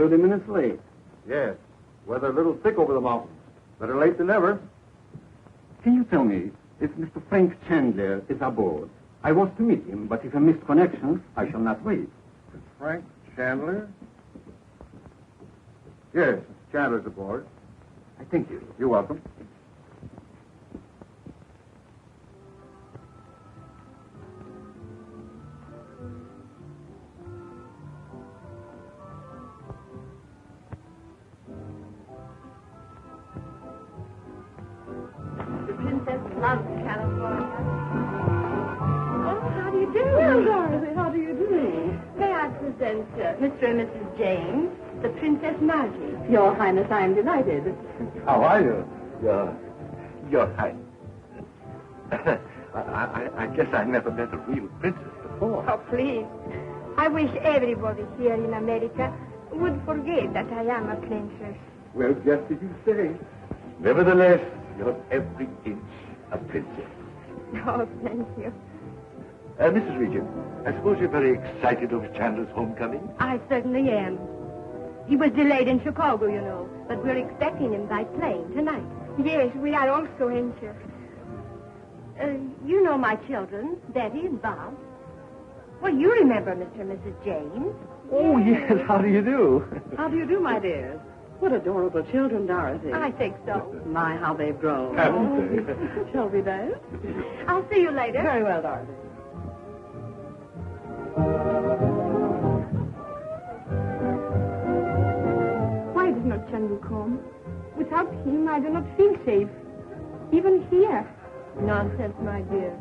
30 minutes late. Yes. Weather a little thick over the mountains. Better late than never. Can you tell me if Mr. Frank Chandler is aboard? I want to meet him, but if I missed connections, I shall not wait. Frank Chandler? Yes, Chandler's aboard. I thank you. You're welcome. Loves California. Oh, how do you do? Well, Dorothy, how do you do? May I present Mr. and Mrs. James, the Princess Margie? Your Highness, I am delighted. How are you? Your Highness. I guess I never met a real princess before. Oh, please. I wish everybody here in America would forget that I am a princess. Well, just as you say. Nevertheless, you're every inch a princess. Oh, thank you. Mrs. Regent, I suppose you're very excited over Chandler's homecoming? I certainly am. He was delayed in Chicago, you know, but we're expecting him by plane tonight. Yes, we are also anxious. You know my children, Betty and Bob. Well, you remember Mr. and Mrs. James. Oh, yes, how do you do? How do you do, my dears? What adorable children, Dorothy. I think so. My, how they've grown. Haven't they? Shall we dance? I'll see you later. Very well, Dorothy. Why does not Chandu come? Without him, I do not feel safe. Even here. Nonsense, my dear.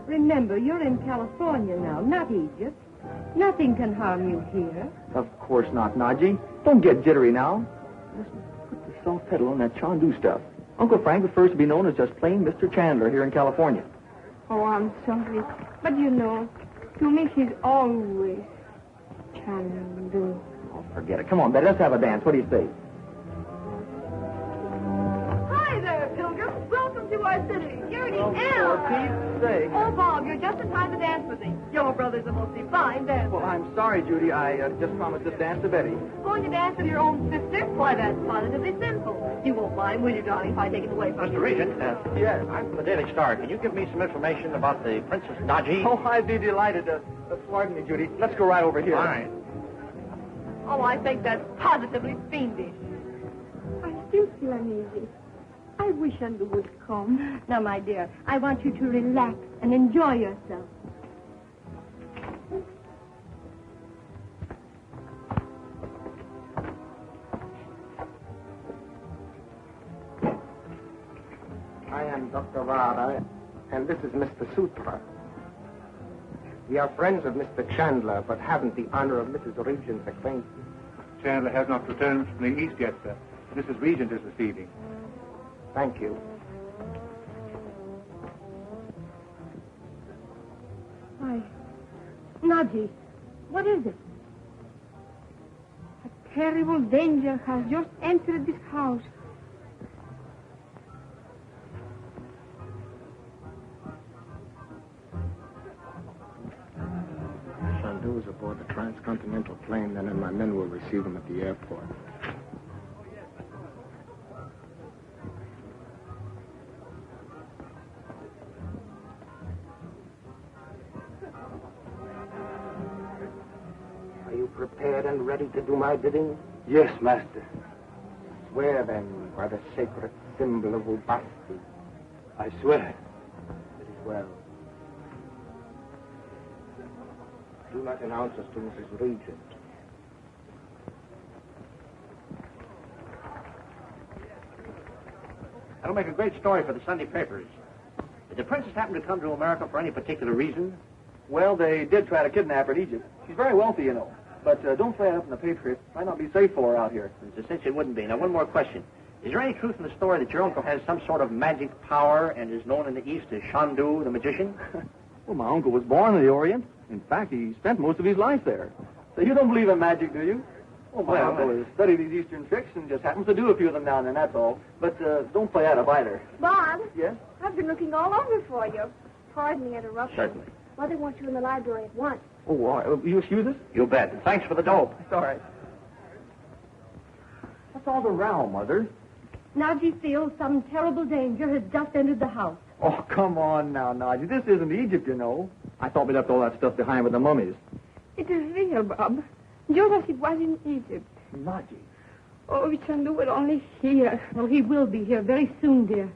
Remember, you're in California now, not Egypt. Nothing can harm you here. Of course not, Naji. Don't get jittery now. Listen, put the soft pedal on that Chandu stuff. Uncle Frank prefers to be known as just plain Mr. Chandler here in California. Oh, I'm sorry. But you know, to me he's always Chandu. Oh, forget it. Come on, Betty, let's have a dance. What do you say? Hi there, Pilgrim. Welcome to our city. You're in For Pete's sake. Oh, Bob, you're just in time to dance with me. Your brother's a most divine dancer. Well, I'm sorry, Judy. I just promised this dance to Betty. Going to dance with your own sister? Why, that's positively simple. You won't mind, will you, darling, if I take it away from you? Mr. Regent, Yes. I'm from the Daily Star. Can you give me some information about the Princess Naji? Oh, I'd be delighted to. Pardon me, Judy. Let's go right over here. Fine. Oh, I think that's positively fiendish. I still feel uneasy. I wish Chandu would come. Now, my dear, I want you to relax and enjoy yourself. I am Dr. Vara, and this is Mr. Sutra. We are friends of Mr. Chandler, but haven't the honor of Mrs. Regent's acquaintance. Chandler has not returned from the east yet, sir. Mrs. Regent is receiving. Thank you. Why, Naji, what is it? A terrible danger has just entered this house. Chandu is aboard the transcontinental plane, then, and my men will receive him at the airport. Are you prepared and ready to do my bidding? Yes, Master. Swear, then, by the sacred symbol of Ubasti. I swear. It is well. Do not announce us to Mrs. Regent. That'll make a great story for the Sunday papers. Did the princess happen to come to America for any particular reason? Well, they did try to kidnap her in Egypt. She's very wealthy, you know. But don't play it up in the paper. It might not be safe for her out here. There's a cinch it wouldn't be. Now, one more question. Is there any truth in the story that your uncle has some sort of magic power and is known in the East as Chandu, the magician? Well, my uncle was born in the Orient. In fact, he spent most of his life there. So you don't believe in magic, do you? Oh, my uncle has studied these Eastern tricks and just happens to do a few of them now and then, that's all. But don't play that up either. Bob? Yes? I've been looking all over for you. Pardon the interruption. Certainly. Mother wants you in the library at once. Oh, you excuse us? You bet. Thanks for the dope. It's all right. What's all the row, Mother? Naji feels some terrible danger has just entered the house. Oh, come on now, Naji. This isn't Egypt, you know. I thought we left all that stuff behind with the mummies. It is real, Bob. Just as it was in Egypt. Naji. Oh, if Chandu were only here. Oh, he will be here very soon, dear.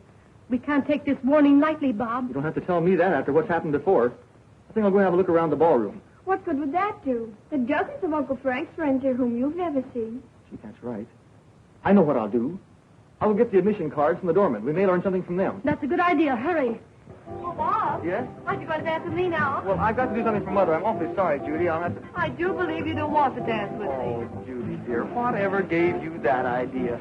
We can't take this warning lightly, Bob. You don't have to tell me that after what's happened before. I think I'll go have a look around the ballroom. What good would that do? The dozens of Uncle Frank's friends here whom you've never seen. Gee, that's right. I know what I'll do. I will get the admission cards from the doorman. We may learn something from them. That's a good idea. Hurry. Oh, Bob. Yes? Aren't you going to dance with me now? Well, I've got to do something for Mother. I'm awfully sorry, Judy. I'll have to... I do believe you don't want to dance with me. Oh, Judy, dear, whatever gave you that idea?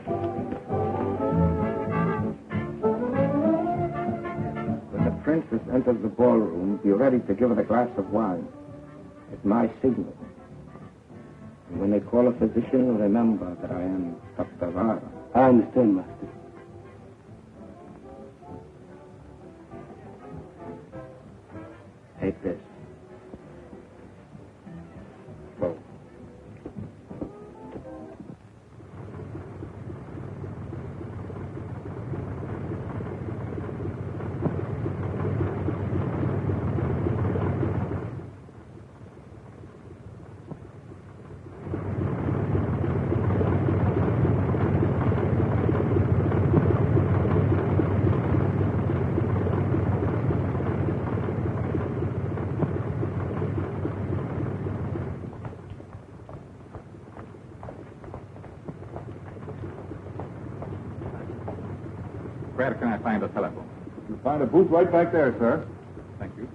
When the princess enters the ballroom, be ready to give her a glass of wine. At my signal. And when they call a physician, remember that I am Dr. Vara. I understand, Master. Take this. Go. Where can I find a telephone? You'll find a booth right back there, sir. Thank you.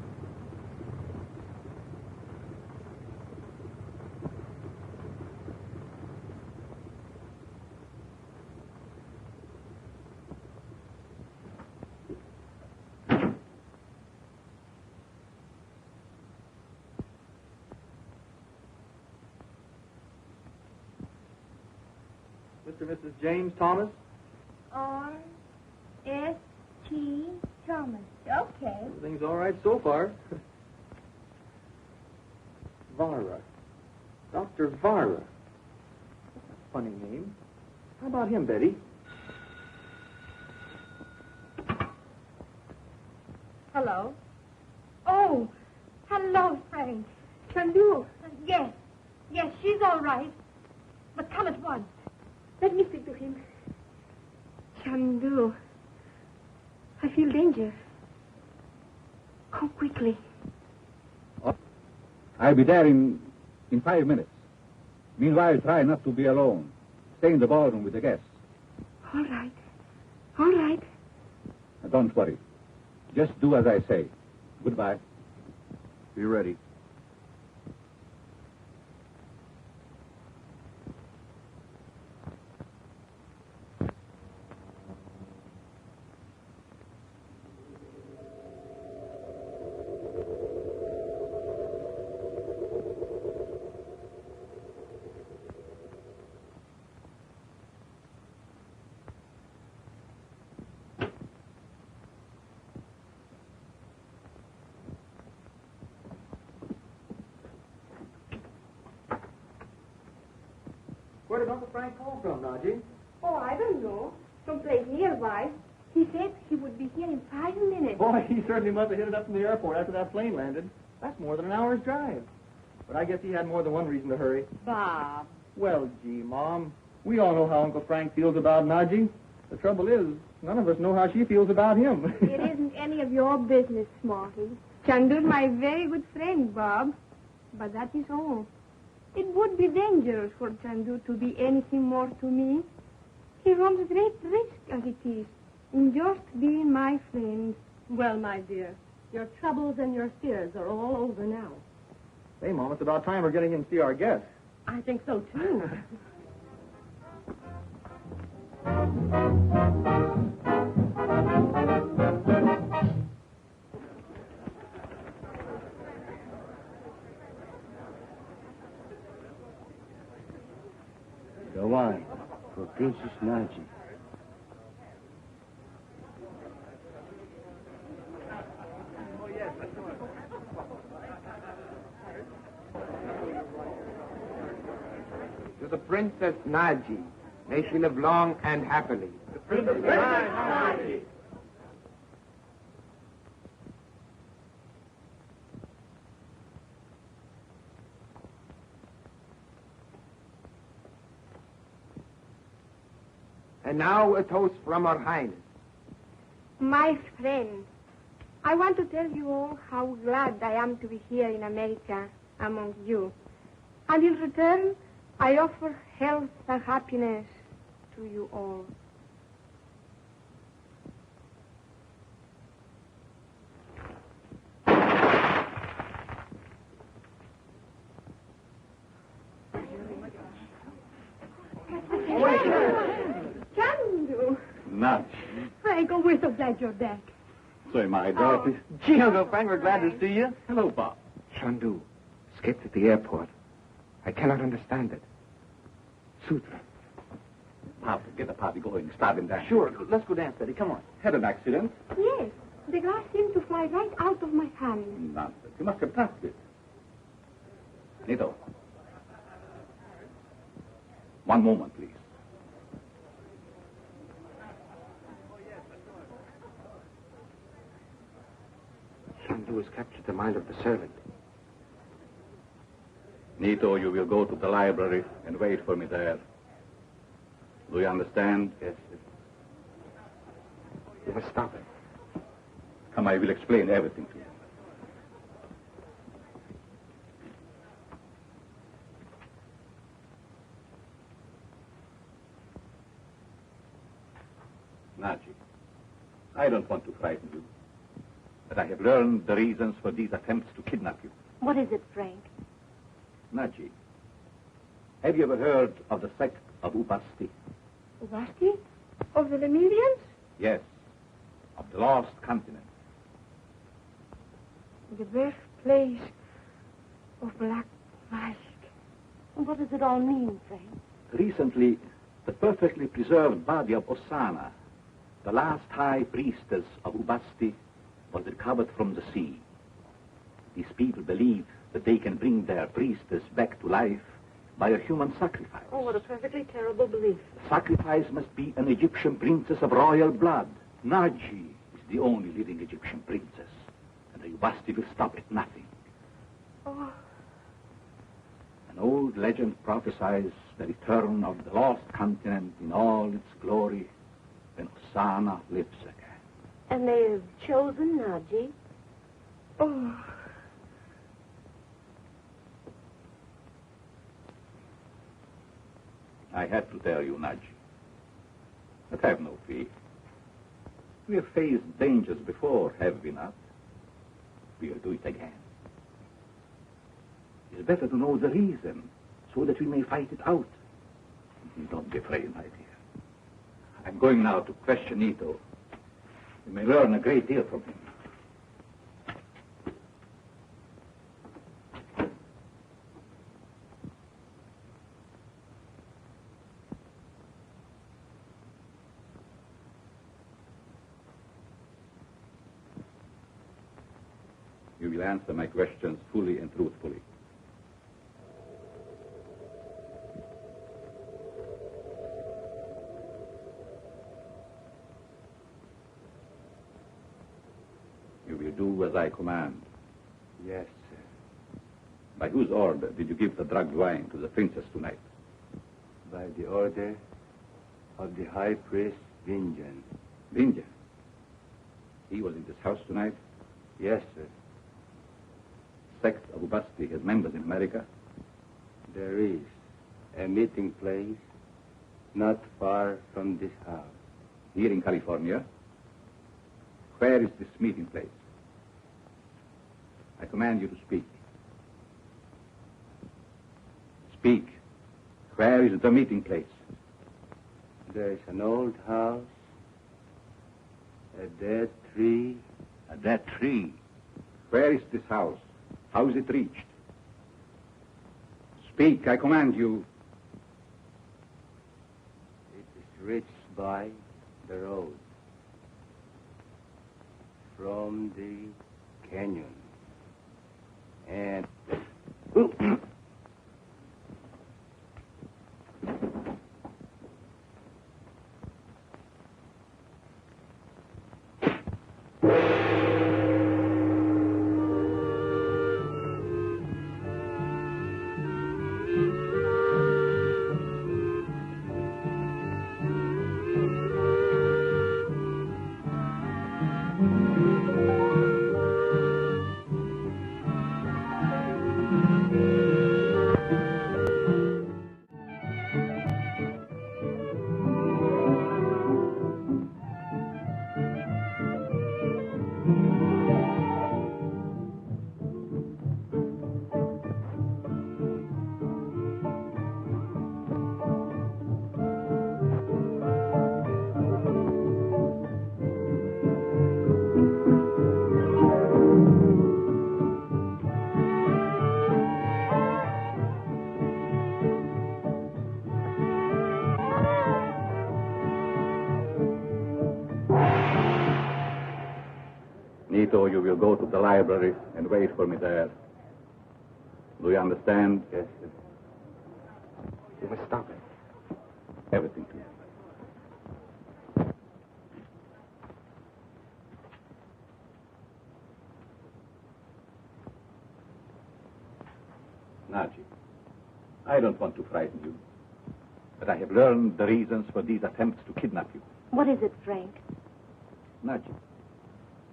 Mr. and Mrs. James Thomas? R.S.T. Thomas. Okay. Everything's all right so far. Vara. Dr. Vara. Funny name. How about him, Betty? Hello. Oh, hello, Frank. Chandu. Yes. Yes, she's all right. But come at once. Let me speak to him. Chandu. I feel danger. Come quickly. I'll be there in 5 minutes. Meanwhile, try not to be alone. Stay in the ballroom with the guests. All right. All right. Now, don't worry. Just do as I say. Goodbye. Be ready. Where did Uncle Frank call from, Naji? Oh, I don't know. Someplace nearby. He said he would be here in 5 minutes. Boy, he certainly must have hit it up from the airport after that plane landed. That's more than an hour's drive. But I guess he had more than one reason to hurry. Bob. Well, gee, Mom, we all know how Uncle Frank feels about Naji. The trouble is, none of us know how she feels about him. It isn't any of your business, Smarty. Chandu's my very good friend, Bob. But that is all. It would be dangerous for Chandu to be anything more to me. He runs great risk as it is in just being my friend. Well, my dear, your troubles and your fears are all over now. Hey, Mom, it's about time we're getting in to see our guests. I think so, too. The wine for Princess Naji. To the Princess Naji, May she live long and happily. And now a toast from Her Highness. My friend, I want to tell you all how glad I am to be here in America among you. And in return, I offer health and happiness to you all. Chandu! Not. Franco, we're so glad you're back. So am I, Dorothy. Gee, Uncle Frank, we're glad to see you. Hello, Bob. Chandu, escaped at the airport. I cannot understand it. Sutra. Bob, get the party going. Start him down. Sure, let's go dance, Betty. Come on. Had an accident? Yes, the glass seemed to fly right out of my hand. Nonsense. You must have touched it. Nito. One moment, please. Chandu has captured the mind of the servant. Nito, you will go to the library and wait for me there. Do you understand? Yes, sir. You must stop it. Come, I will explain everything to you. Naji, I don't want to frighten you, but I have learned the reasons for these attempts to kidnap you. What is it, Frank? Naji, have you ever heard of the sect of Ubasti? Ubasti? Of the Lemurians? Yes, of the lost continent. The birthplace of black magic. What does it all mean, Frank? Recently, the perfectly preserved body of Osana, the last high priestess of Ubasti, was recovered from the sea. These people believe that they can bring their priestess back to life by a human sacrifice. Oh, what a perfectly terrible belief. The sacrifice must be an Egyptian princess of royal blood. Naji is the only living Egyptian princess, and the Ubasti will stop at nothing. Oh, An old legend prophesies the return of the lost continent in all its glory when Osana lives again. And they have chosen Naji? oh. I had to tell you, Naji. But have no fear. We have faced dangers before, have we not? We'll do it again. It's better to know the reason, so that we may fight it out. Don't be afraid, my dear. I'm going now to question Ito. You may learn a great deal from him. You will answer my questions fully and truthfully. You will do as I command. Yes, sir. By whose order did you give the drugged wine to the princess tonight? By the order of the high priest Vinjan. Vinja. He was in this house tonight? Yes, sir. Sect of Ubasti has members in America? There is a meeting place not far from this house. Here in California? Where is this meeting place? I command you to speak. Speak. Where is the meeting place? There is an old house, a dead tree. A dead tree. Where is this house? How is it reached? Speak, I command you. It is reached by the road from the canyon. And Nito, you will go to the library and wait for me there. Do you understand? Yes, sir. You must stop it. Everything clear. Naji, I don't want to frighten you, but I have learned the reasons for these attempts to kidnap you. What is it, Frank? Naji,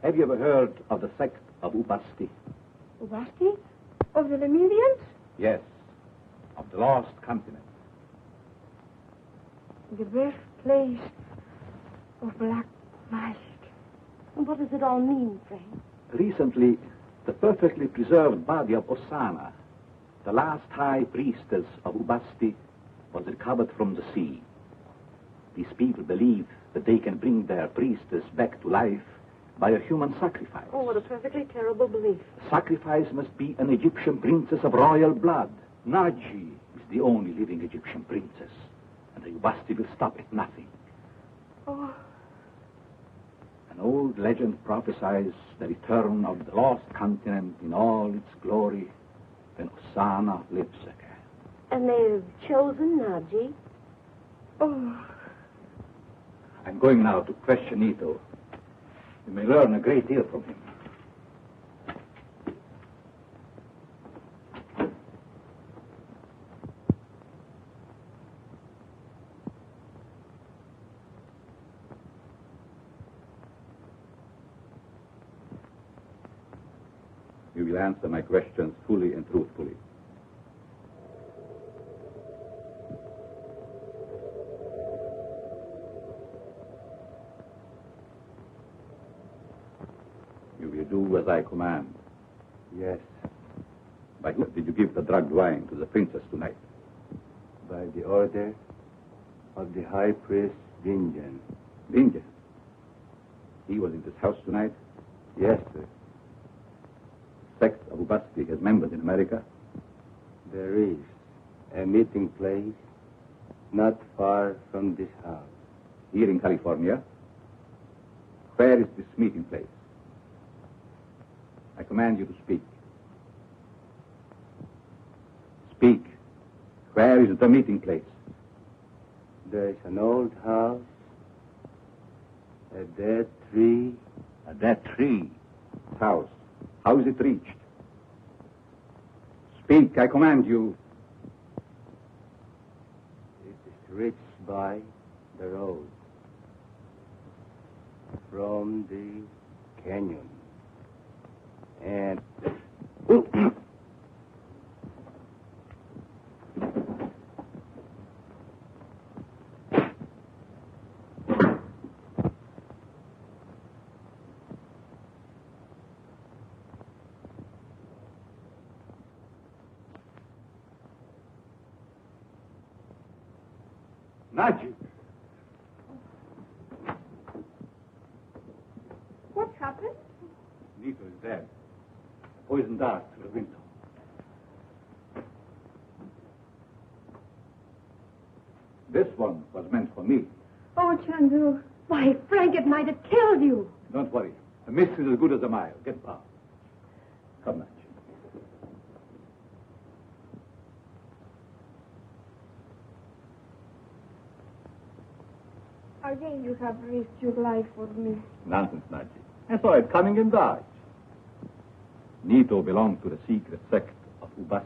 have you ever heard of the sect of Ubasti? Ubasti? Of the Lemurians? Yes, of the lost continent. The birthplace of black magic. And what does it all mean, Frank? Recently, the perfectly preserved body of Osana, the last high priestess of Ubasti, was recovered from the sea. These people believe that they can bring their priestess back to life by a human sacrifice. Oh, what a perfectly terrible belief. The sacrifice must be an Egyptian princess of royal blood. Naji is the only living Egyptian princess, and the Ubasti will stop at nothing. Oh, An old legend prophesies the return of the lost continent in all its glory when Osana lives again. And they've chosen Naji? oh. I'm going now to question Ito. You may learn a great deal from him. You will answer my questions fully and truthfully. You will do as I command. Yes, By whom did you give the drugged wine to the princess tonight? by the order of the high priest Dinjan. Dinja. He was in this house tonight. Yes, sir. Sect of Ubasti has members in America. There is a meeting place not far from this house. Here in California. Where is this meeting place? I command you to speak. Speak. Where is the meeting place? There is an old house, a dead tree. A dead tree. House. How is it reached? Speak, I command you. It is reached by the road from the canyon. And Naji. What's happened? Nito is dead. Poison dart through the window. This one was meant for me. Oh, Chandu. Why, Frank, it might have killed you. Don't worry. A miss is as good as a mile. Get down. Come, Naji. Again, you have risked your life for me. Nonsense, Naji. I saw it coming and dodged. Nito belonged to the secret sect of Ubasti.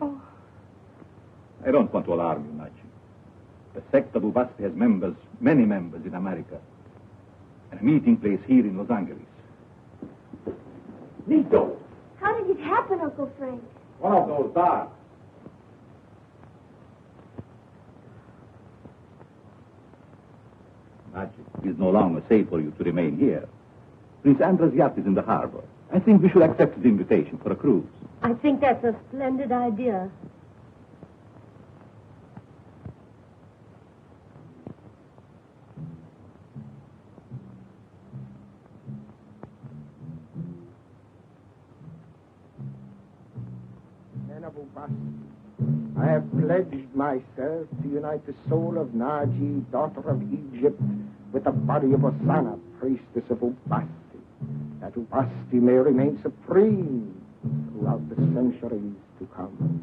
Oh, I don't want to alarm you, Naji. The sect of Ubasti has members, many members in America, and a meeting place here in Los Angeles. Nito! how did it happen, Uncle Frank? One of those darts. Naji, it is no longer safe for you to remain here. Prince Andrew's yacht is in the harbor. I think we should accept his invitation for a cruise. I think that's a splendid idea. Men of Ubasti, I have pledged myself to unite the soul of Naji, daughter of Egypt, with the body of Osana, priestess of Ubasti, that Ubasti may remain supreme throughout the centuries to come.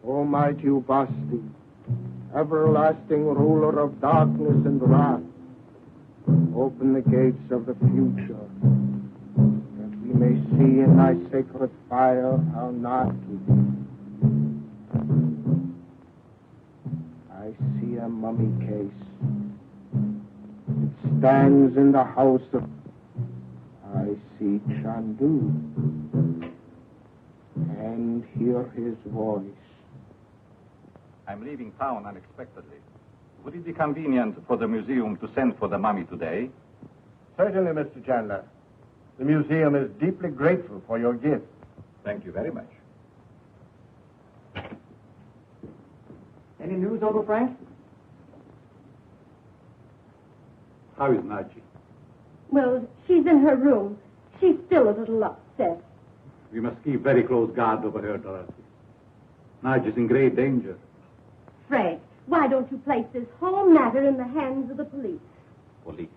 Almighty Ubasti, everlasting ruler of darkness and wrath, open the gates of the future, that we may see in thy sacred fire our Natu. I see a mummy case. It stands in the house of... I see Chandu, and hear his voice. I'm leaving town unexpectedly. Would it be convenient for the museum to send for the mummy today? Certainly, Mr. Chandler. The museum is deeply grateful for your gift. Thank you very much. Any news, Uncle Frank? How is Naji? Well, she's in her room. She's still a little upset. We must keep very close guard over her, Dorothy. Naji's in great danger. Frank, why don't you place this whole matter in the hands of the police? Police.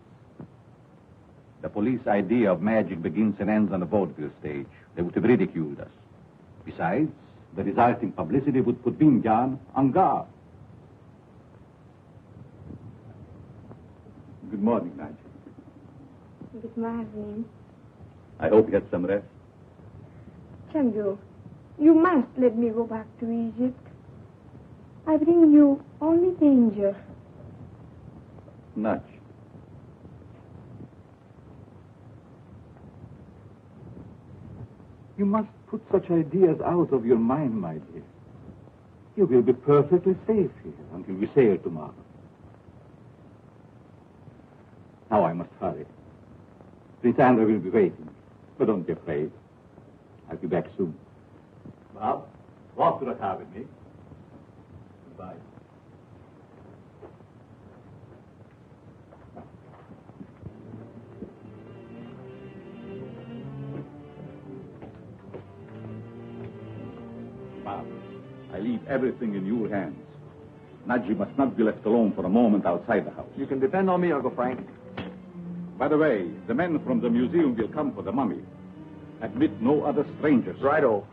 The police idea of magic begins and ends on the vaudeville stage. They would have ridiculed us. Besides, the resulting publicity would put Binjan on guard. Good morning, Naji. Good morning. I hope you had some rest. Chandu, you must let me go back to Egypt. I bring you only danger. Naji. You must put such ideas out of your mind, my dear. You will be perfectly safe here until we sail tomorrow. Now I must hurry. Prince Andrew will be waiting, but don't be afraid. I'll be back soon. Bob, walk to the car with me. Goodbye. Bob, I leave everything in your hands. Naji must not be left alone for a moment outside the house. You can depend on me, Uncle Frank. By the way, the men from the museum will come for the mummy. Admit no other strangers. Righto.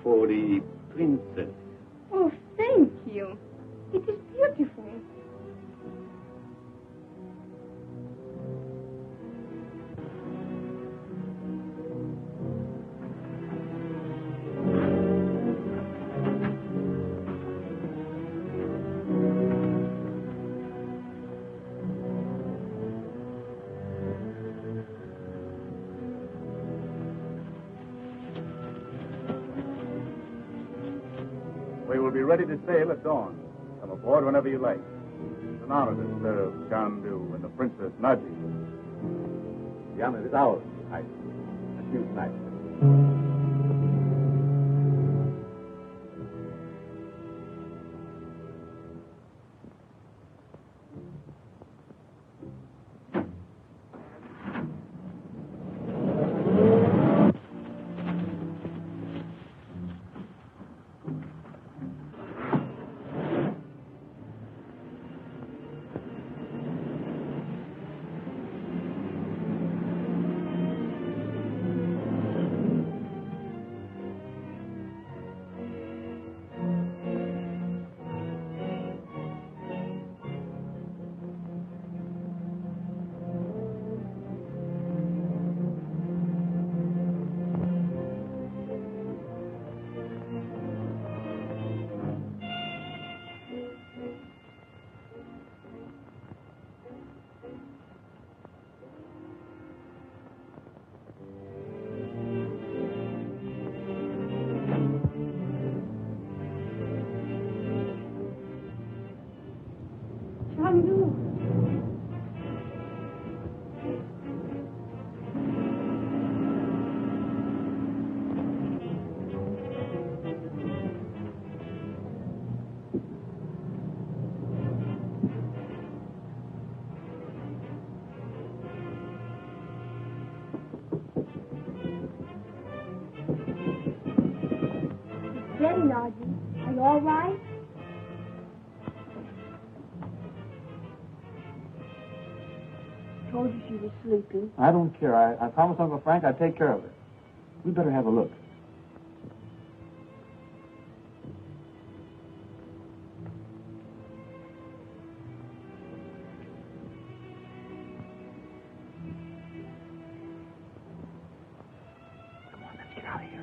For the princess. Oh, thank you. It is beautiful. ready to sail at dawn. Come aboard whenever you like. It's an honor to serve Chandu and the Princess Naji. The honor is ours, Your Highness. Adieu, Majesty. Chandu. Daddy, Naji, are you all right? Told you she was sleeping. I don't care. I promised Uncle Frank I'd take care of her. We better have a look. Come on, let's get out of here.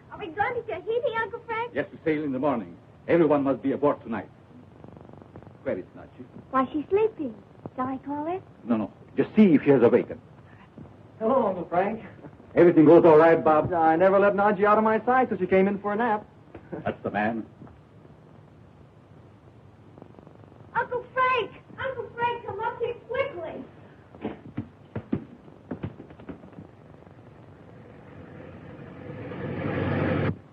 Are we going to Tahiti, Uncle Frank? Yes, we sail in the morning. Everyone must be aboard tonight. Where is Nachi? Why, she's sleeping. Shall I call her? No. Just see if she has awakened. Hello, Uncle Frank. Everything goes all right, Bob? I never let Naji out of my sight till she came in for a nap. That's the man. Uncle Frank! Uncle Frank, come up here quickly.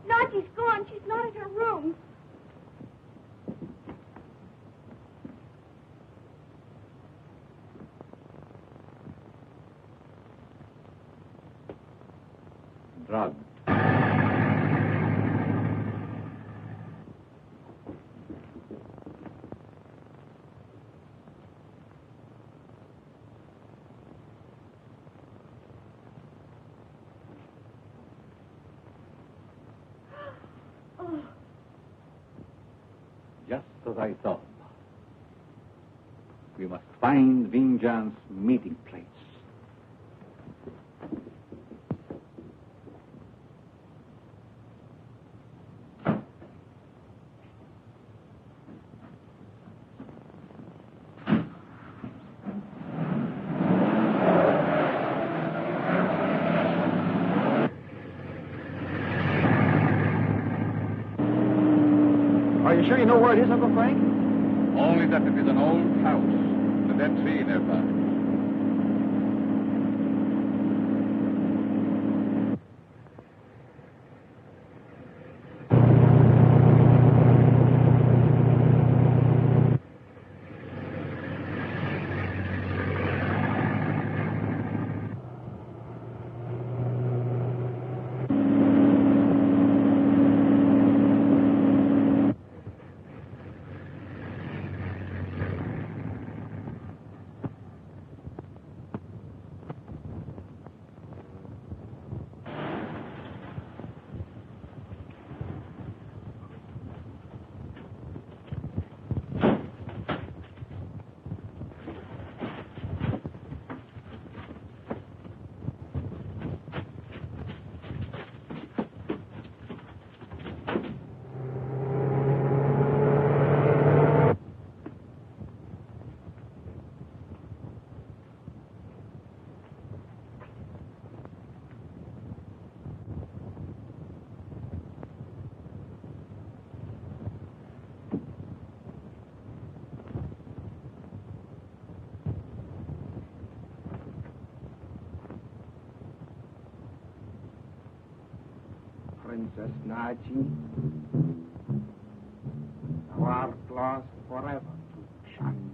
Nachi's gone. She's not in her room. Drugged. as I thought. We must find Vinjan's meeting place. Are you sure you know where it is, Uncle Frank? Only that it is an old house, the dead tree nearby. Princess Naji, thou art lost forever to Chandu.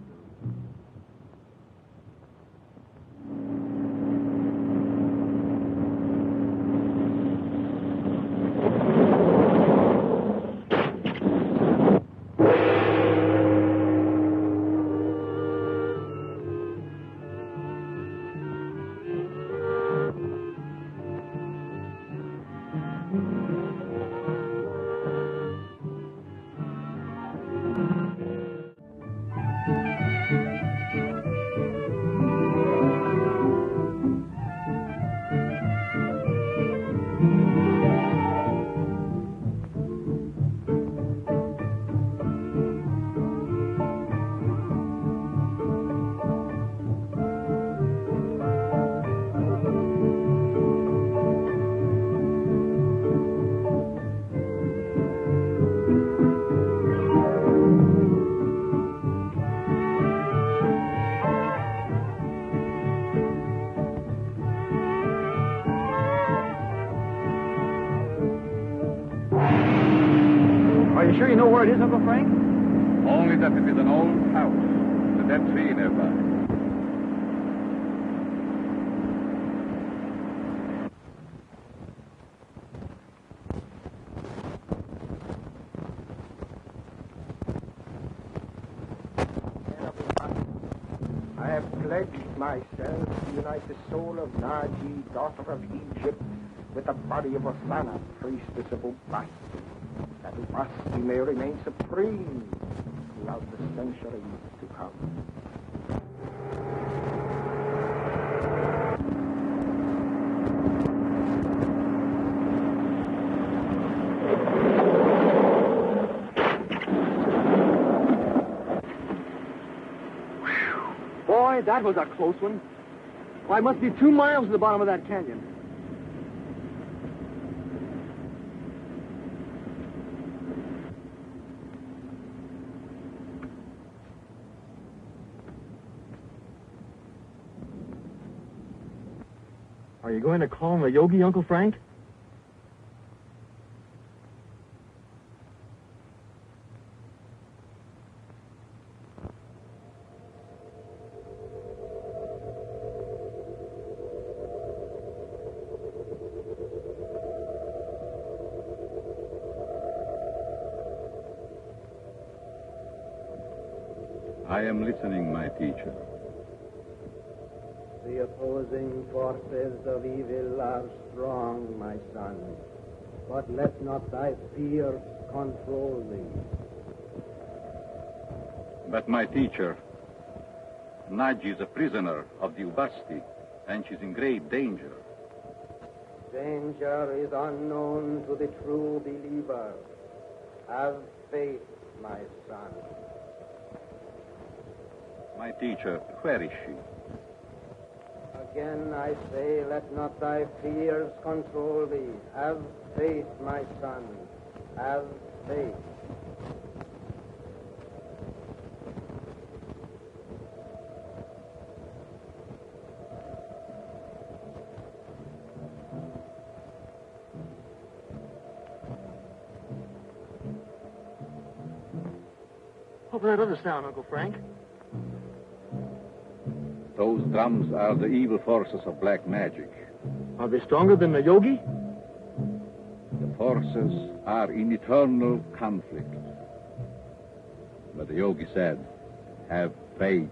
Are you sure you know where it is, Uncle Frank? Only that it is an old house, the dead tree nearby. I have pledged myself to unite the soul of Naji, daughter of Egypt, with the body of Osana, priestess of Ubasti, that Ubasti may remain supreme throughout the centuries to come. Boy, that was a close one. Why, it must be 2 miles to the bottom of that canyon. Are you going to call him a yogi, Uncle Frank? I am listening, my teacher. The opposing forces of evil are strong, my son, but let not thy fears control thee. But my teacher, Nadji is a prisoner of the Ubasti, and she's in great danger. Danger is unknown to the true believer. Have faith, my son. My teacher, where is she? Again I say, let not thy fears control thee. Have faith, my son. Have faith. What was that other sound, Uncle Frank? Those drums are the evil forces of black magic. Are they stronger than the yogi? The forces are in eternal conflict. But the yogi said, have faith.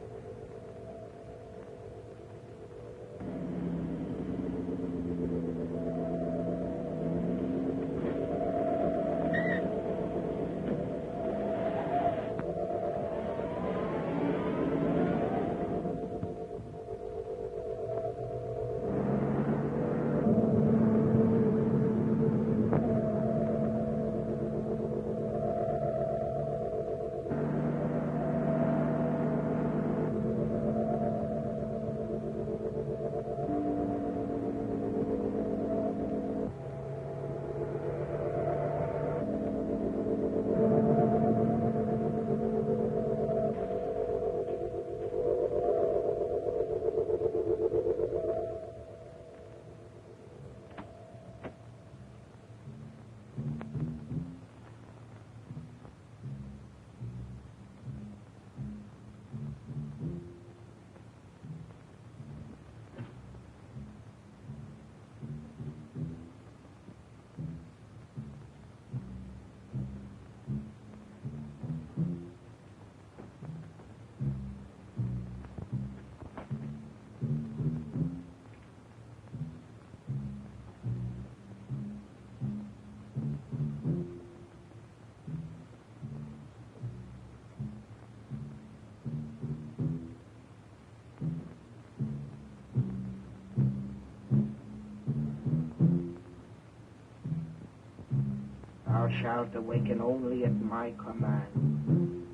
Thou shalt awaken only at my command.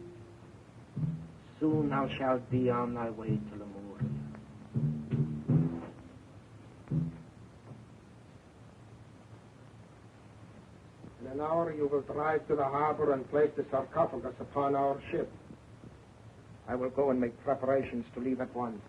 Soon thou shalt be on thy way to Lemuria. In an hour you will drive to the harbor and place the sarcophagus upon our ship. I will go and make preparations to leave at once.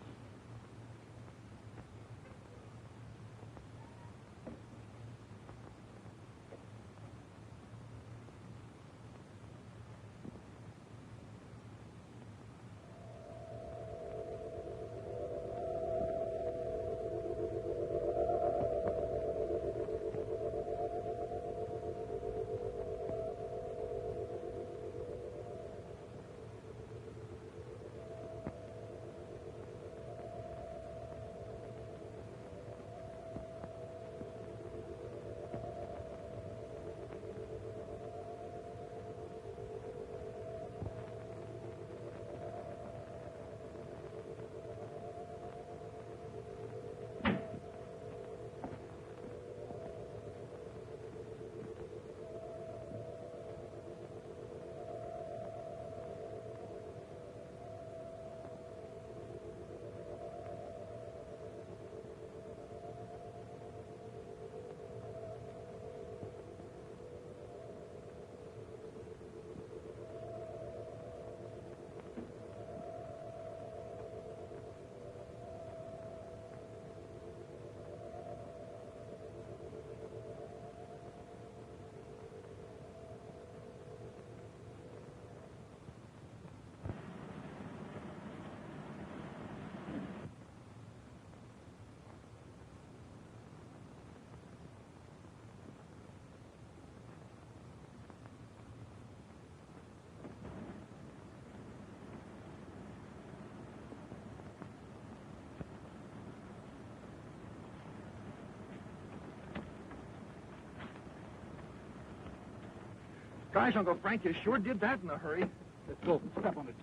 Gosh, Uncle Frank, you sure did that in a hurry. Let's go. Step on it.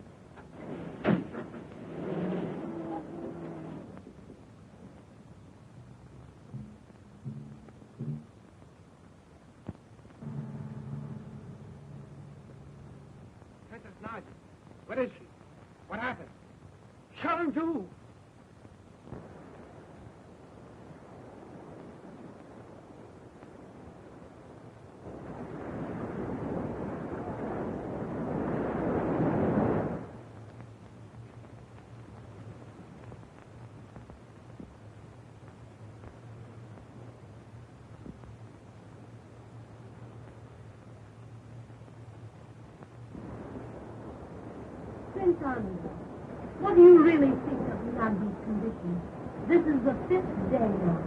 Grandson, what do you really think of Nandi's condition? This is the 5th day now.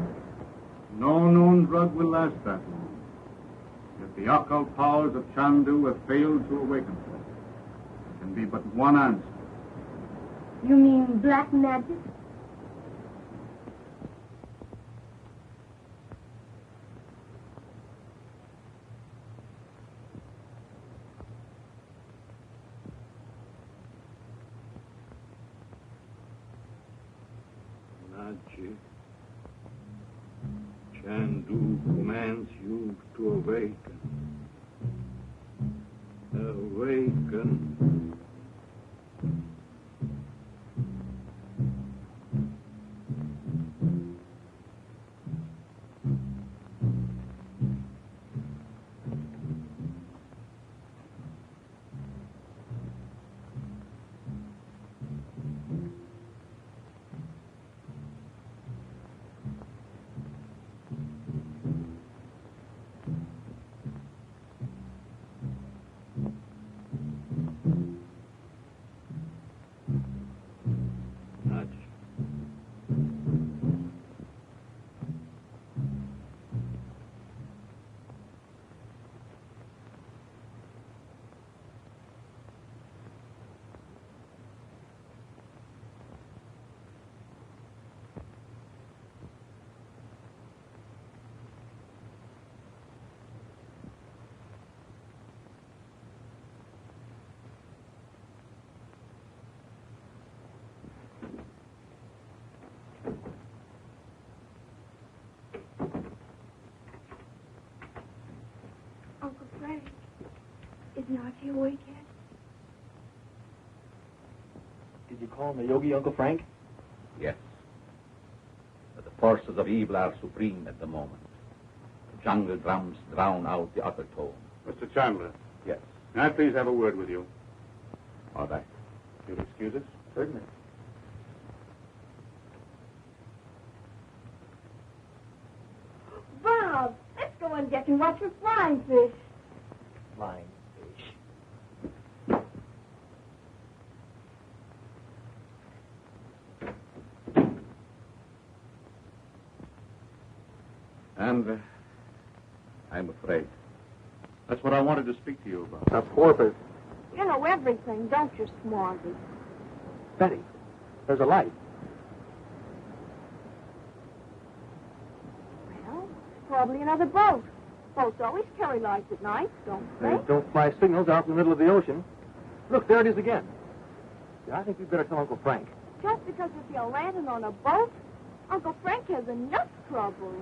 No known drug will last that long. If the occult powers of Chandu have failed to awaken her, there can be but one answer. You mean black magic? Chandu commands you to awaken. Awaken. Uncle Frank, is Nachi awake yet? Did you call him a yogi, Uncle Frank? Yes. But the forces of evil are supreme at the moment. The jungle drums drown out the upper tone. Mr. Chandler. Yes. May I please have a word with you? All right. You'll excuse us? Certainly. Bob, let's go on deck and watch for flying fish. Flying fish. And I'm afraid. That's what I wanted to speak to you about. A porpoise. You know everything, don't you, Smarty? Betty, there's a light. Well, probably another boat. Boats always carry lights at night, don't they? They don't fly signals out in the middle of the ocean. Look, there it is again. Yeah, I think we'd better tell Uncle Frank. Just because you see a lantern on a boat, Uncle Frank has enough trouble.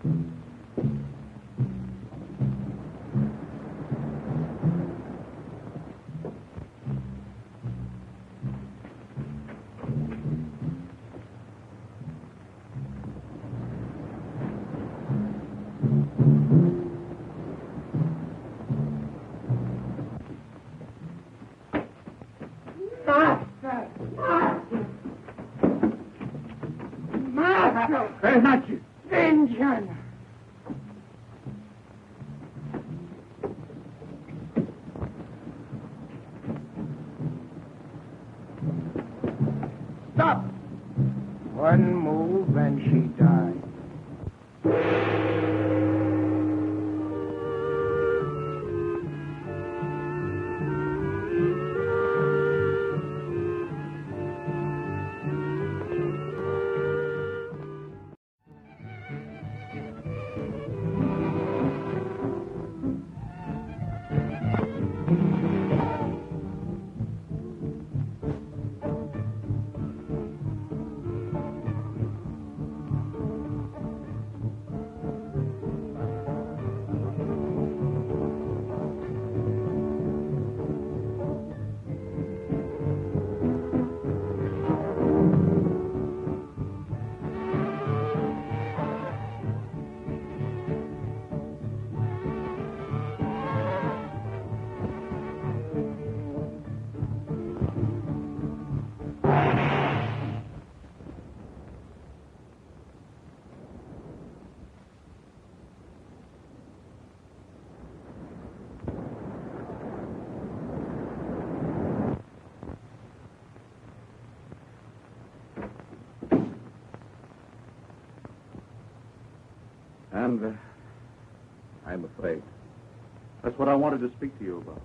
Master! Vengeance! Stop! One move and she died. And I'm afraid. That's what I wanted to speak to you about.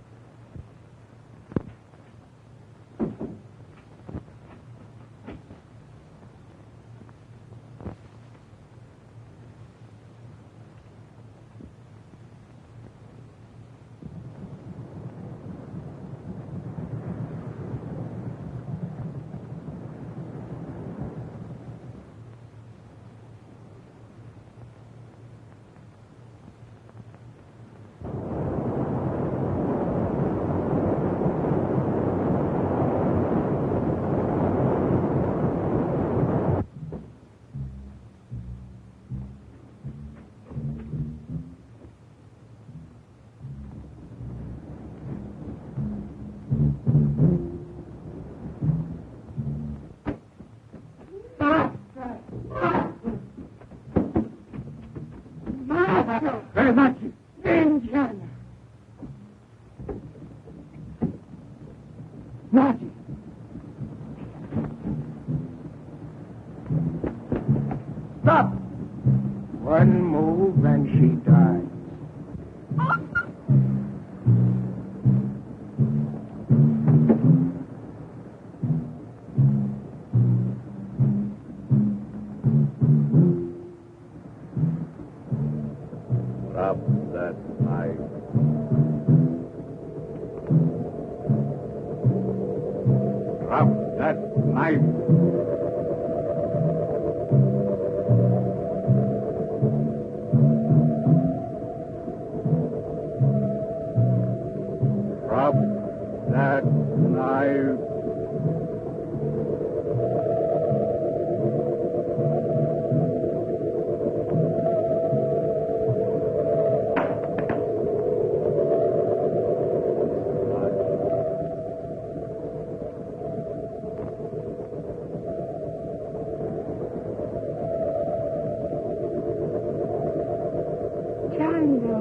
Very much. Vengeance. Naughty. Stop. One move and she dies. Drop that knife. Drop that knife. Drop that knife. Chandu.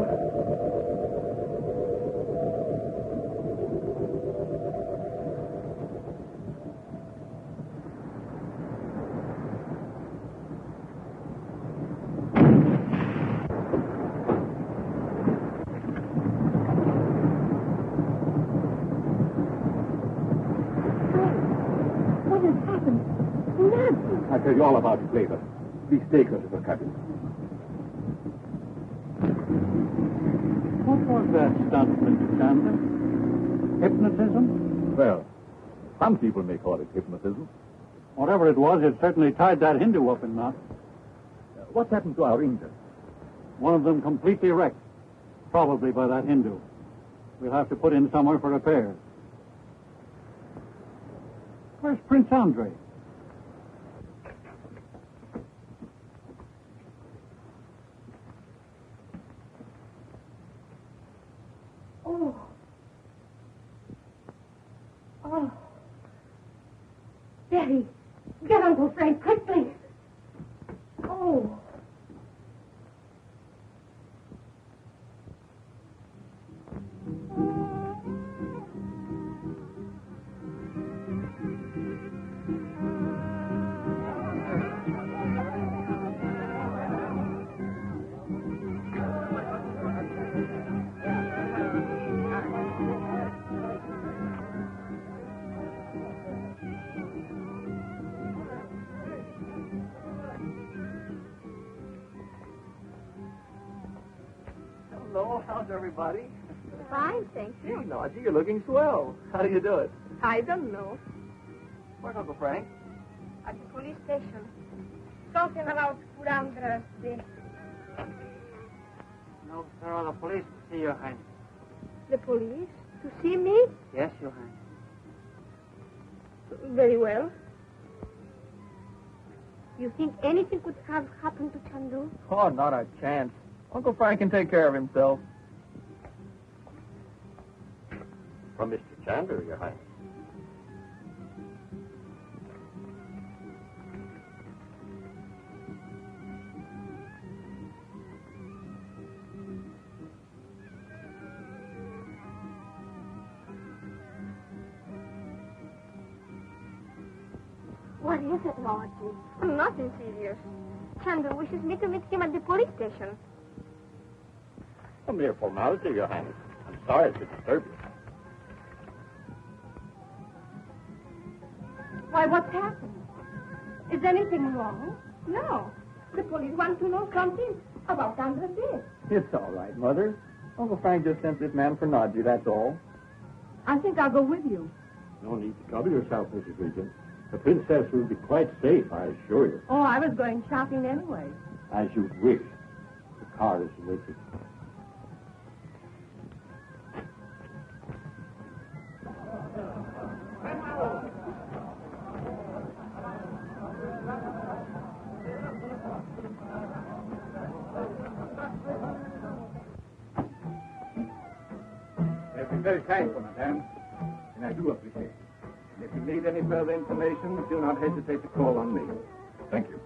What has happened? Nancy! I'll tell you all about it later. Please take her to the cabin. What was that stunt, Mr. Chandler? Hypnotism? Well, some people may call it hypnotism. Whatever it was, it certainly tied that Hindu up in knots. What's happened to our Indian? One of them completely wrecked, probably by that Hindu. We'll have to put in somewhere for repairs. Where's Prince Andre? Oh. Oh. Daddy, get Uncle Frank quickly. Oh. Hello, how's everybody? Fine, thank you. Hey, Naji, you're looking swell. How do you do it? I don't know. Where's Uncle Frank? At the police station. Talking about Kurandra. No, sir, the police to see Your Highness. The police? To see me? Yes, Your Highness. Very well. You think anything could have happened to Chandu? Oh, not a chance. Uncle Frank can take care of himself. From Mr. Chandu, Your Highness. What is it, Lordji? Nothing serious. Chandu wishes me to meet him at the police station. A mere formality, Your Highness. I'm sorry to disturb you. Why, what's happened? Is anything wrong? No. The police want to know something about Andra's death. It's all right, Mother. Uncle Frank just sent this man for Naji, that's all. I think I'll go with you. No need to trouble yourself, Mrs. Regent. The princess will be quite safe, I assure you. Oh, I was going shopping anyway. As you wish. The car is waiting. I've been very thankful, madame, and I do appreciate it. And if you need any further information, do not hesitate to call on me. Thank you.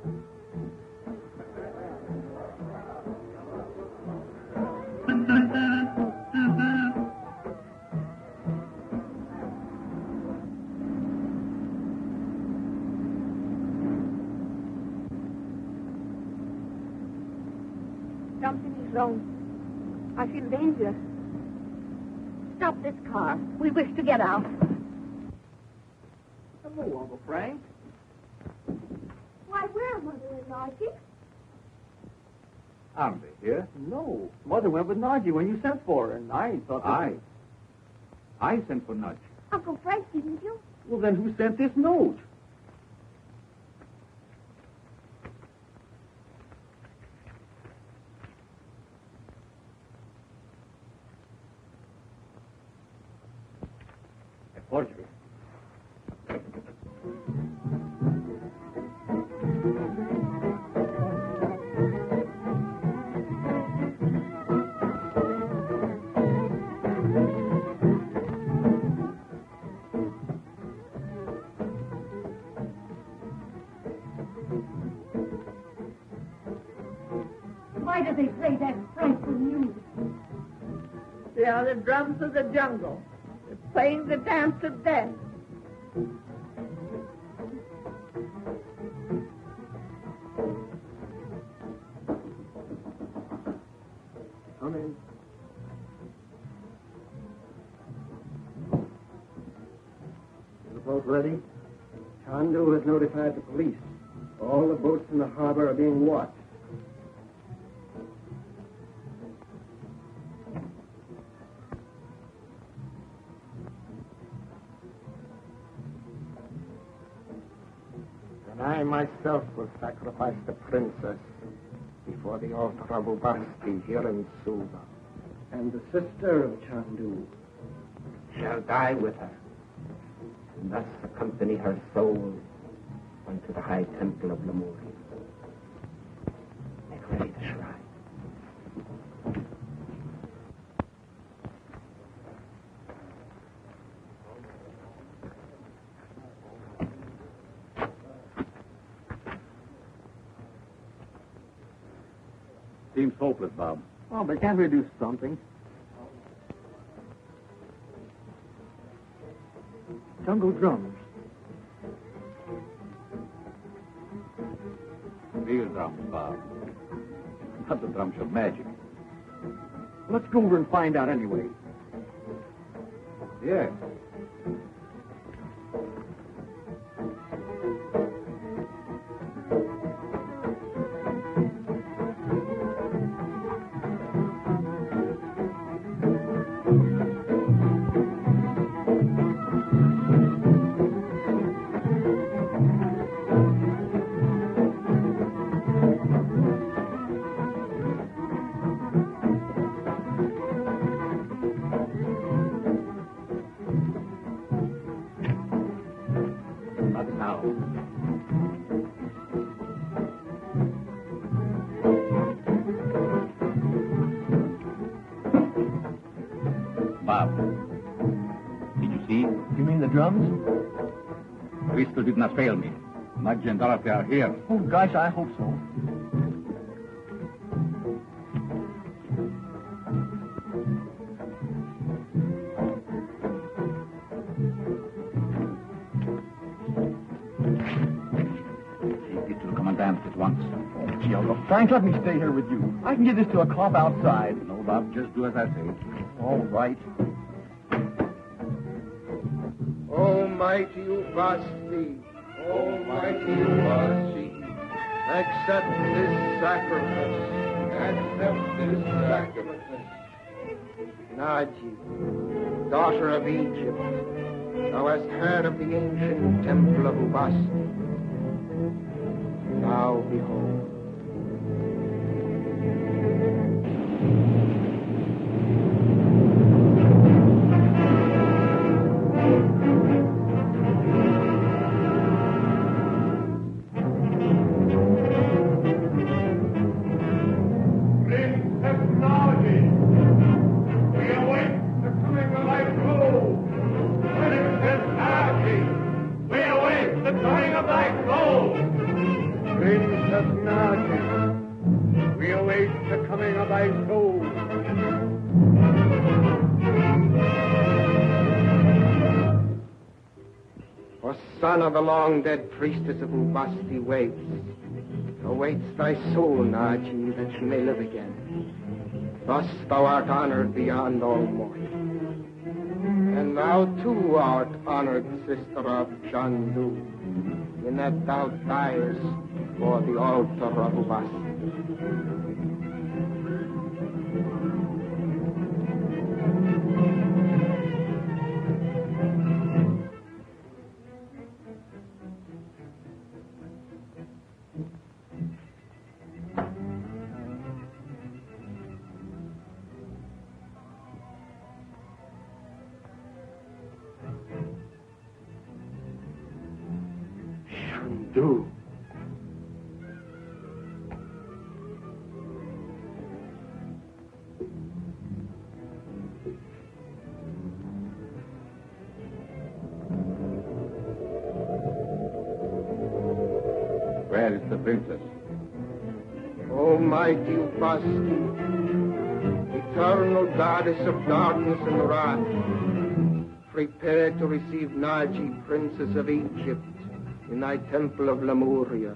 Something is wrong. I feel danger. Stop this car. We wish to get out. Hello, Uncle Frank. Why, where, Mother and Naji? Aren't they here? No, Mother went with Naji when you sent for her, and I thought... I sent for Nudge. Uncle Frank, didn't you? Well, then who sent this note? A forgery. Why do they play that frightful music? They are the drums of the jungle. They're playing the dance of death. Come in. Is the boat ready? Chandu has notified the police. All the boats in the harbor are being watched. And I myself will sacrifice the princess before for the altar of Ubasti here in Suva. And the sister of Chandu shall die with her, and thus accompany her soul unto the high temple of Lemuria. Make ready the shrine. Seems hopeless, Bob. Well, but can't we do something? Jungle drums. Real drums, Bob. Not the drums of magic. Let's go over and find out anyway. Yes. Bob, did you see? You mean the drums? Crystal did not fail me. Madge and Dorothy are here. Oh, gosh, I hope so. Take it to the commandant at once. Oh, gee, Uncle Frank, let me stay here with you. I can get this to a club outside. No, Bob, just do as I say. All right. Almighty Ubasti, Almighty Ubasti, accept this sacrifice. Accept this sacrifice. Naji, daughter of Egypt, thou hast heard of the ancient temple of Ubasti. Now behold. Son of the long-dead priestess of Ubasti awaits thy soul, Naji, that she may live again. Thus thou art honored beyond all mortal. And thou too art honored, sister of Chandu, in that thou diest for the altar of Ubasti. Chandu. Where is the princess? Almighty Ubasti, eternal goddess of darkness and wrath, prepare to receive Naji, princess of Egypt, in thy temple of Lemuria.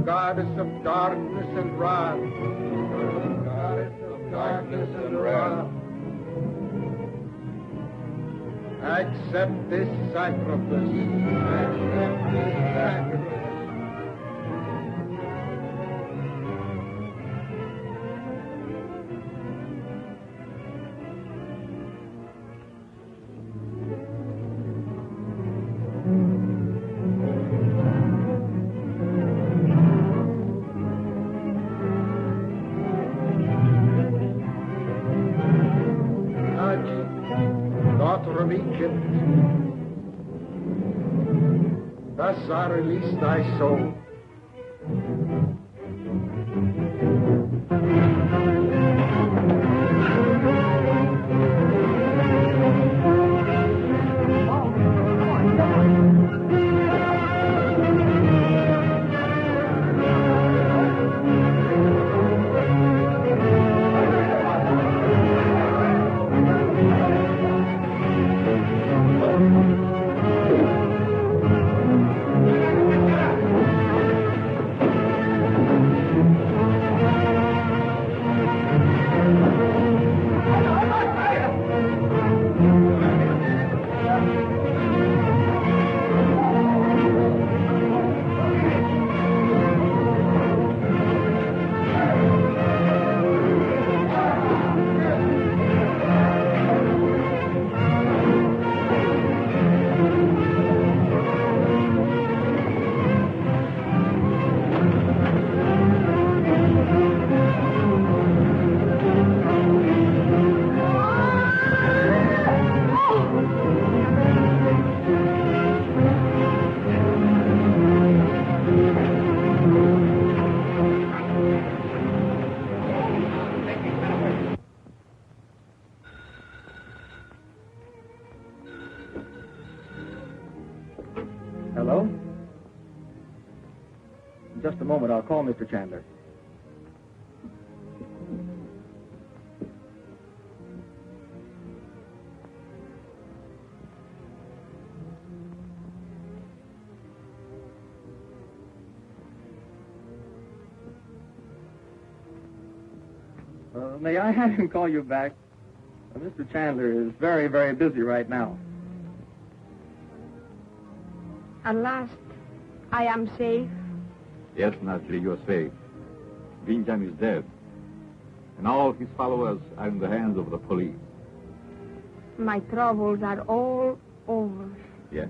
Goddess of darkness and wrath, goddess of darkness and wrath, Accept this sacrifice. Accept this sacrifice. Daughter of Egypt, thus I release thy soul. Hello? In just a moment, I'll call Mr. Chandler. May I have him call you back? Mr. Chandler is very, very busy right now. At last, I am safe. Yes, Natri, you're safe. Vinjam is dead. And all his followers are in the hands of the police. My troubles are all over. Yes.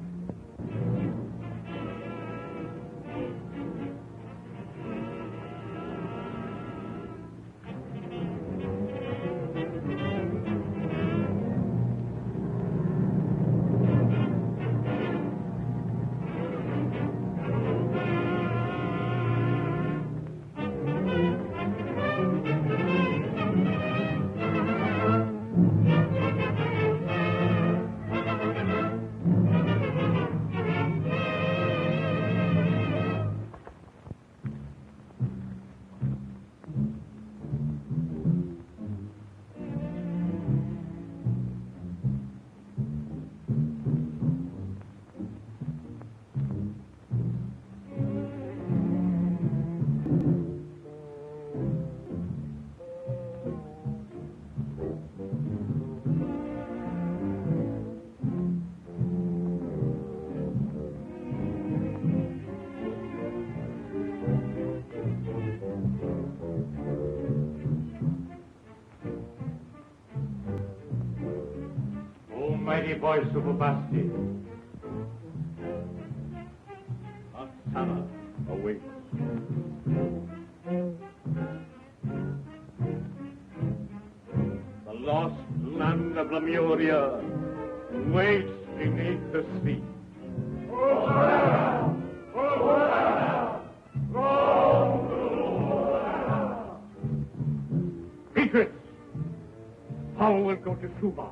Mighty voice of Ubasti. Asana awaits. The lost land of Lemuria waits beneath the sea. Beatrice, Paul will go to Suba.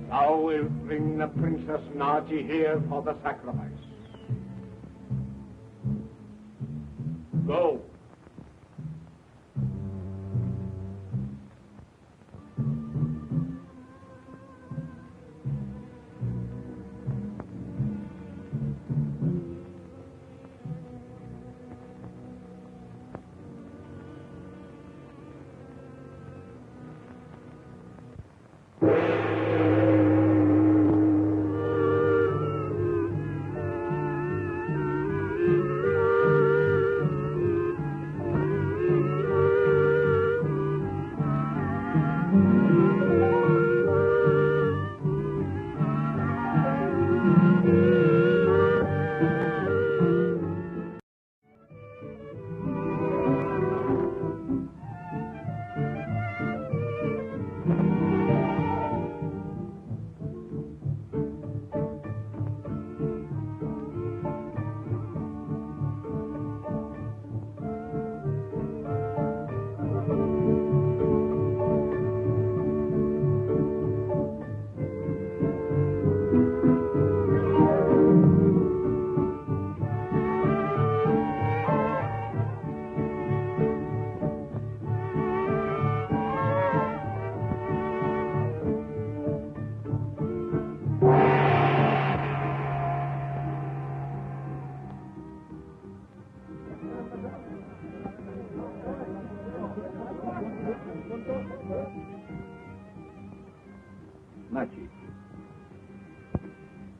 Thou wilt bring the Princess Naji here for the sacrifice. Go.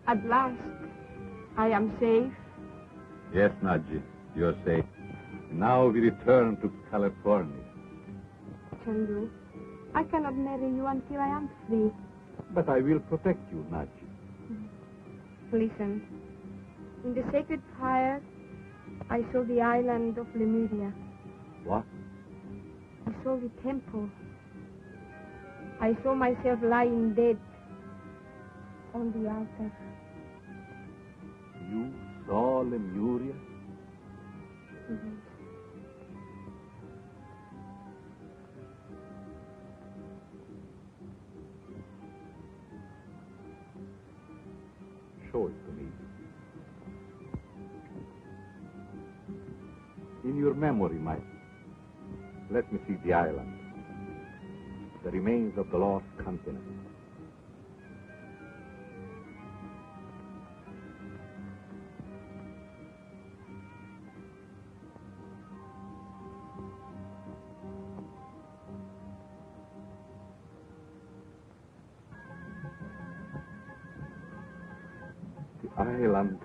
At last, I am safe. Yes, Nadji, you're safe. Now we return to California. Chandu, I cannot marry you until I am free. But I will protect you, Nadji. Listen. In the sacred fire, I saw the island of Lemuria. What? I saw the temple. I saw myself lying dead on the altar. You saw Lemuria? Show it to me. In your memory, Mike, let me see the island, the remains of the lost continent. The island.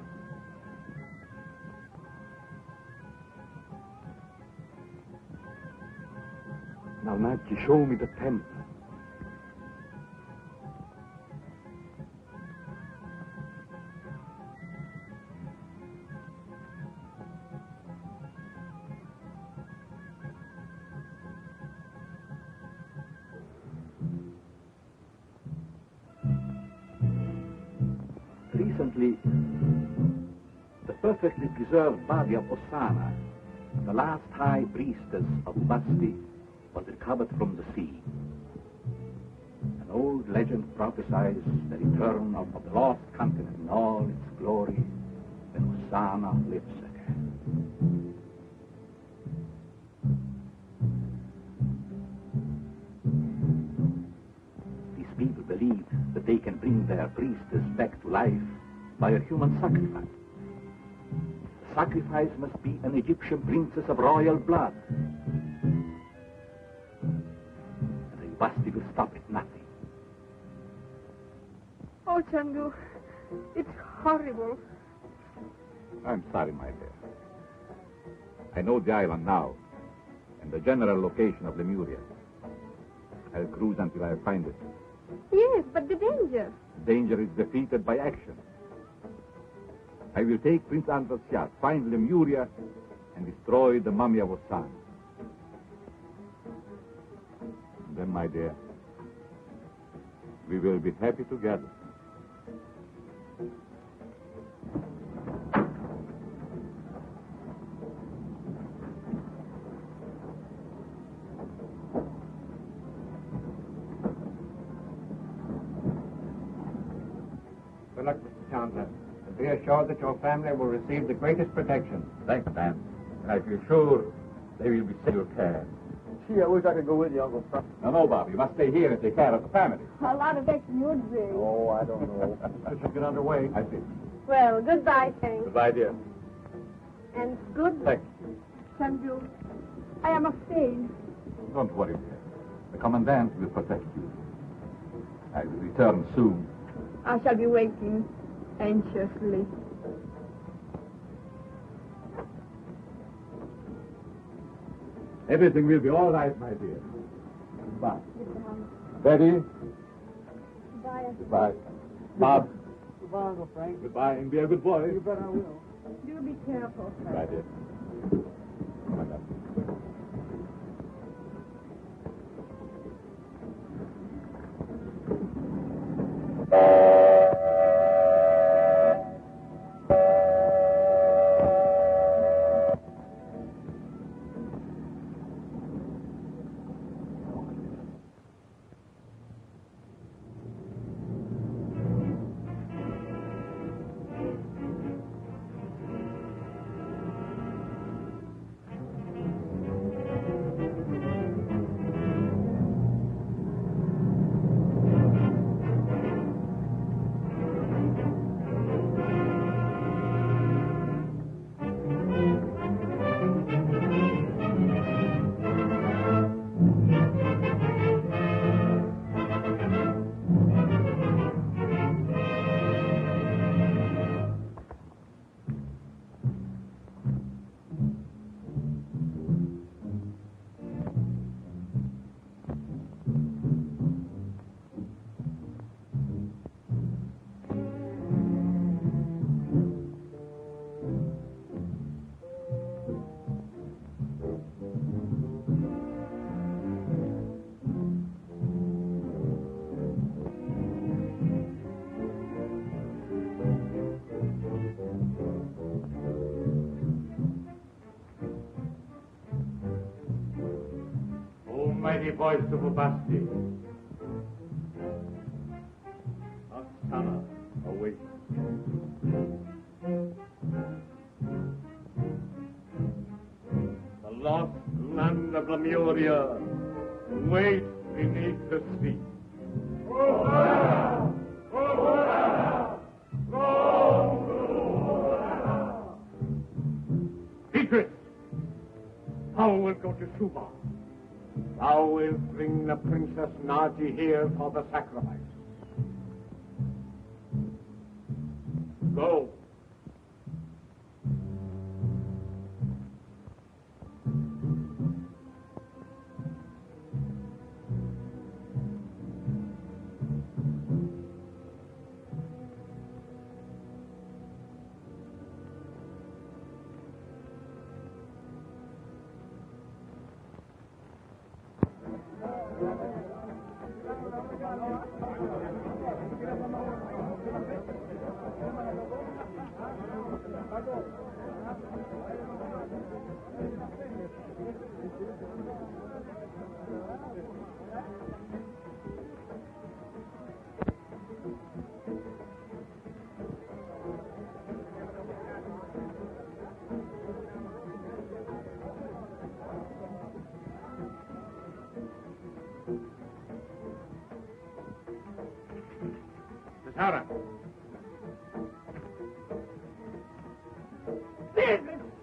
Now, Nadji, show me the temple. Recently, the perfectly preserved body of Osana, the last high priestess of Ubasti, was recovered from the sea. An old legend prophesies the return of the lost continent in all its glory when Osana lives again. These people believe that they can bring their priestess back to life by a human sacrifice. The sacrifice must be an Egyptian princess of royal blood. Basti will stop at nothing. Oh, Chandu, it's horrible. I'm sorry, my dear. I know the island now, and the general location of Lemuria. I'll cruise until I find it. Yes, but the danger. Danger is defeated by action. I will take Prince Andrew's yacht, find Lemuria, and destroy the mummy of Osana. Then, my dear, we will be happy together. Good luck, Mr. Chandler. And be assured that your family will receive the greatest protection. Thanks, Dan. And I feel sure they will be safe in your care. Gee, I wish I could go with you, Uncle Frank. No, Bob. You must stay here and take care of the family. A lot of action would be. Oh, I don't know. We should get underway. I see. Well, goodbye, Frank. Goodbye, dear. And good luck. Thank you. Chandu, I am afraid. Don't worry, dear. The Commandant will protect you. I will return soon. I shall be waiting anxiously. Everything will be all right, my dear. Goodbye. Betty. Goodbye. Goodbye. Bob. Goodbye, Uncle Frank. Goodbye, and be a good boy. You bet I will. Do be careful, Frank. Goodbye, dear. Commandant. mighty voice of Ubasti. Asana, awake. The lost land of Lemuria waits beneath the sea. Beatrice, thou wilt go to Suba. Thou wilt bring the Princess Naji here for the sacrifice. Go. Tara.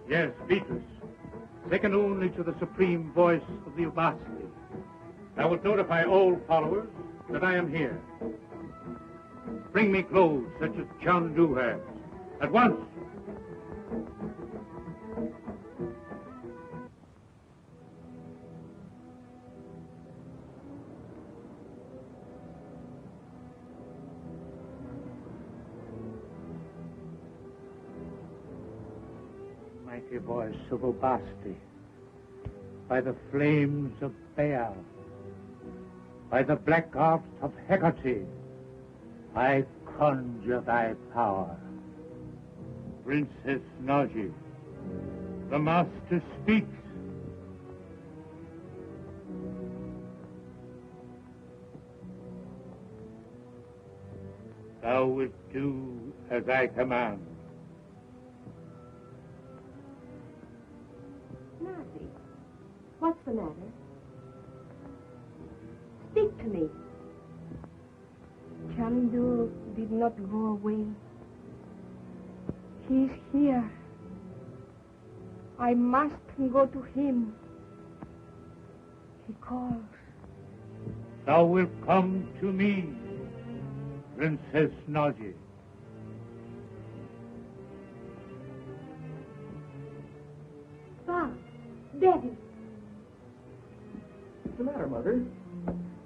Yes, Beatrice. Second only to the supreme voice of the Ubasti. I will notify all followers that I am here. Bring me clothes such as Chandu has. At once. Mighty voice of Ubasti, by the flames of Baal, by the black arts of Hecate, I conjure thy power. Princess Naji, the Master speaks. Thou wilt do as I command. Nazi, what's the matter? Speak to me. Chandu did not go away. He's here. I must go to him. He calls. Thou wilt come to me, Princess Naji. Bob, Daddy. What's the matter, Mother?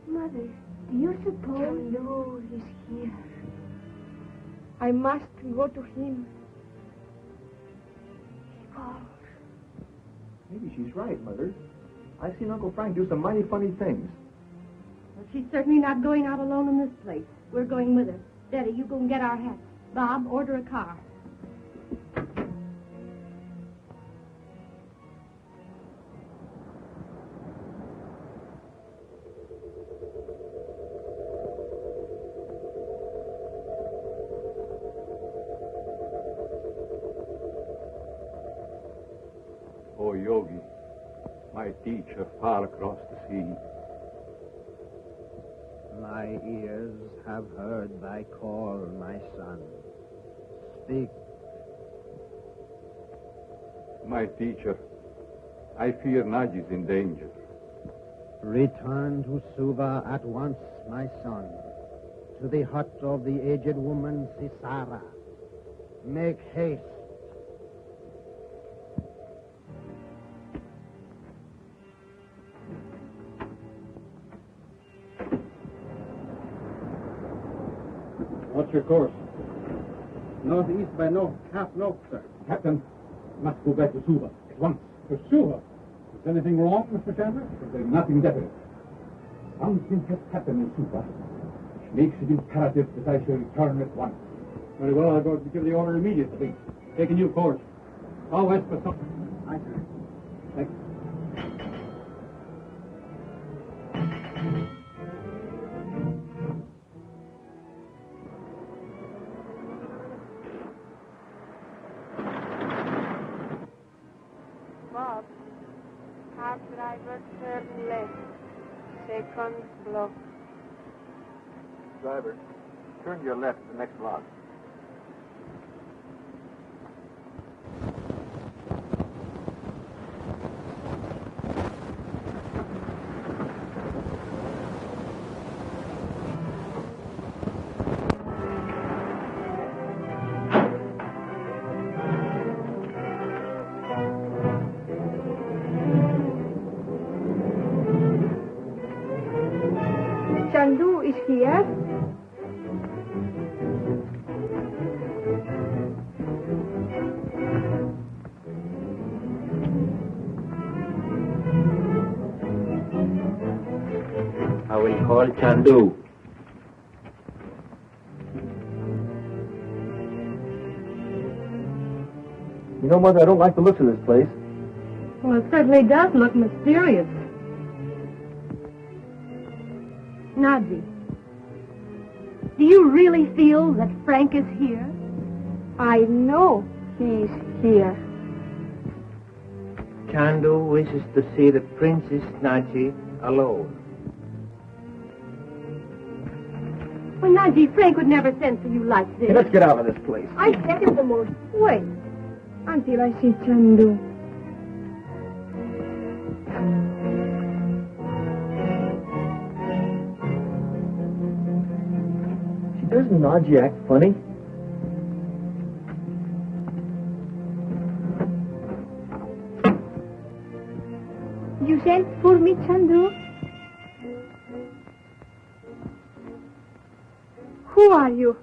Mother, do you suppose... Chandu is here. I must go to him. He calls. Maybe she's right, Mother. I've seen Uncle Frank do some mighty funny things. Well, she's certainly not going out alone in this place. We're going with her. Daddy, you go and get our hats. Bob, order a car. O Yogi, my teacher far across the sea. My ears have heard thy call, my son. Speak. My teacher, I fear Naji's in danger. Return to Suva at once, my son, to the hut of the aged woman Sisara. Make haste. What's your course? Northeast by north, half north, sir. Captain, must go back to Suva at once. To Suva? Is anything wrong, Mr. Chandler? There's nothing definite. Something has happened in Suva, which makes it imperative that I shall return at once. Very well, I'll go give the order immediately. Take a new course. All west for some... Aye, sir. Thank you. turn left. Second block. Driver, turn to your left at the next block. Chandu is here. I will call Chandu. You know, Mother, I don't like the looks of this place. Well, it certainly does look mysterious. Nazi, do you really feel that Frank is here? I know he's here. Chandu wishes to see the Princess Naji alone. Well, Naji, Frank would never send for you like this. Hey, let's get out of this place. I second the motion. Wait until I see Chandu. Doesn't Naji act funny? You sent for me, Chandu? Who are you?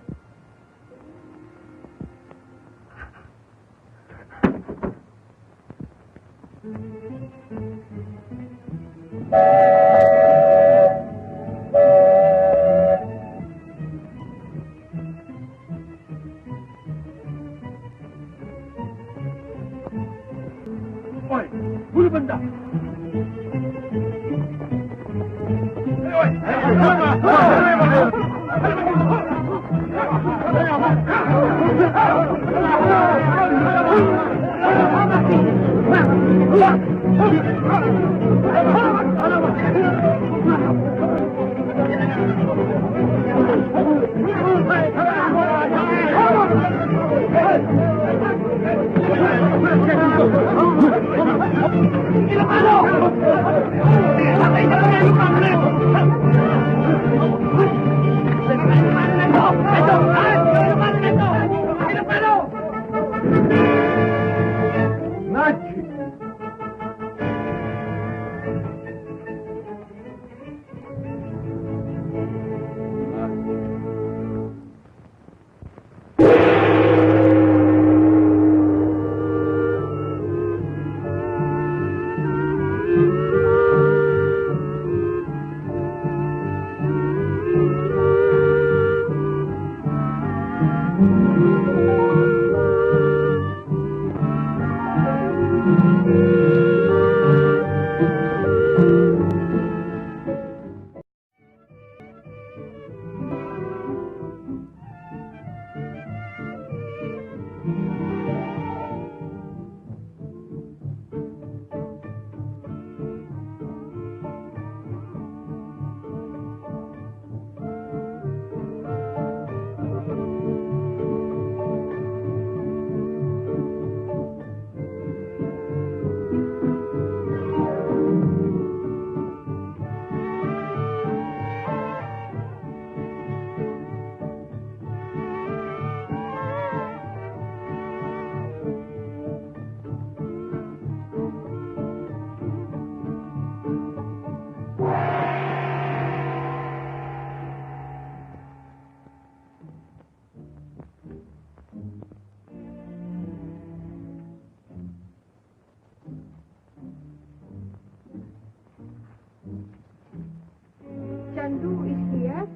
Chandu is here.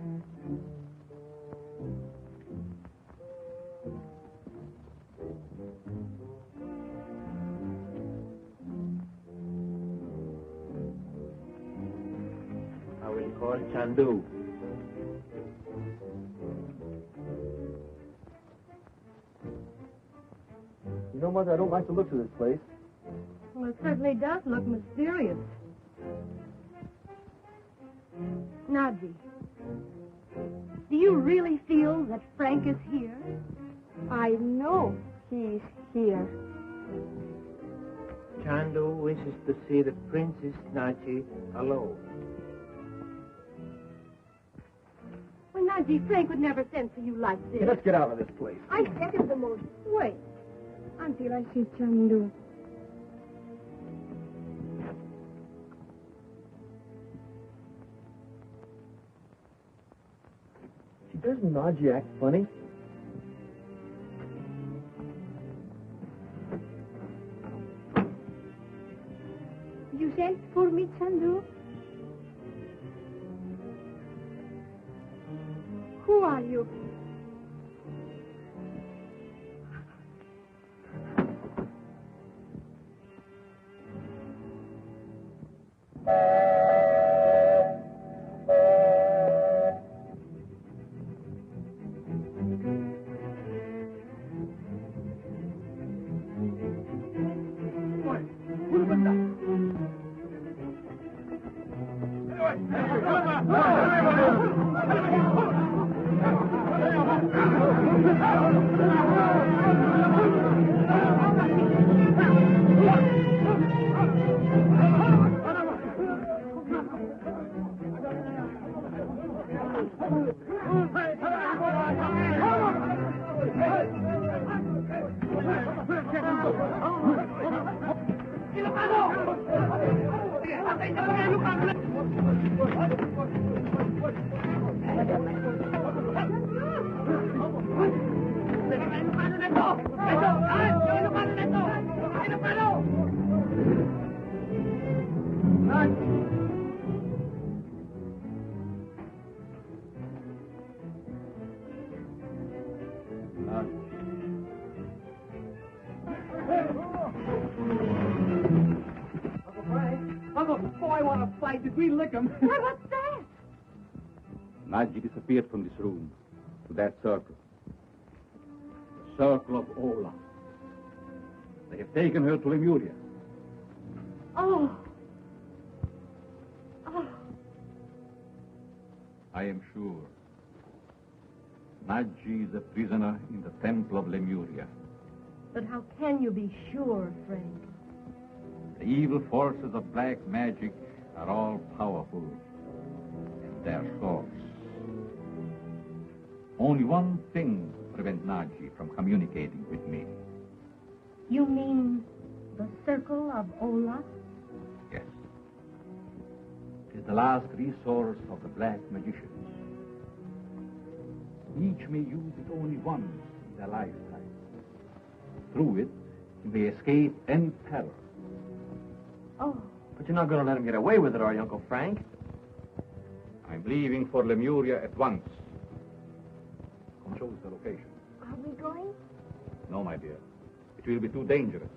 I will call Chandu. You know, Mother, I don't like the looks of this place. Well, it certainly does look mysterious. Naji, do you really feel that Frank is here? I know he's here. Chandu wishes to see the Princess Naji alone. Well, Naji, Frank would never send for you like this. Hey, let's get out of this place. I second the motion. Wait until I see Chandu. Doesn't Naji act funny? You sent for me, Chandu? Who are you? Uncle, before I want to fight, did we lick him? Why, what's that? Naji disappeared from this room to that circle. The circle of Ola. They have taken her to Lemuria. Oh. Oh. I am sure. Naji is a prisoner in the temple of Lemuria. But how can you be sure, Frank? The evil forces of black magic are all powerful in their source. Only one thing prevents Naji from communicating with me. You mean the circle of Ola? Yes. It is the last resource of the black magicians. Each may use it only once in their lifetime. Through it, he may escape any peril. Oh. But you're not going to let him get away with it, are you, Uncle Frank? I'm leaving for Lemuria at once. Come show us the location. Are we going? No, my dear. It will be too dangerous.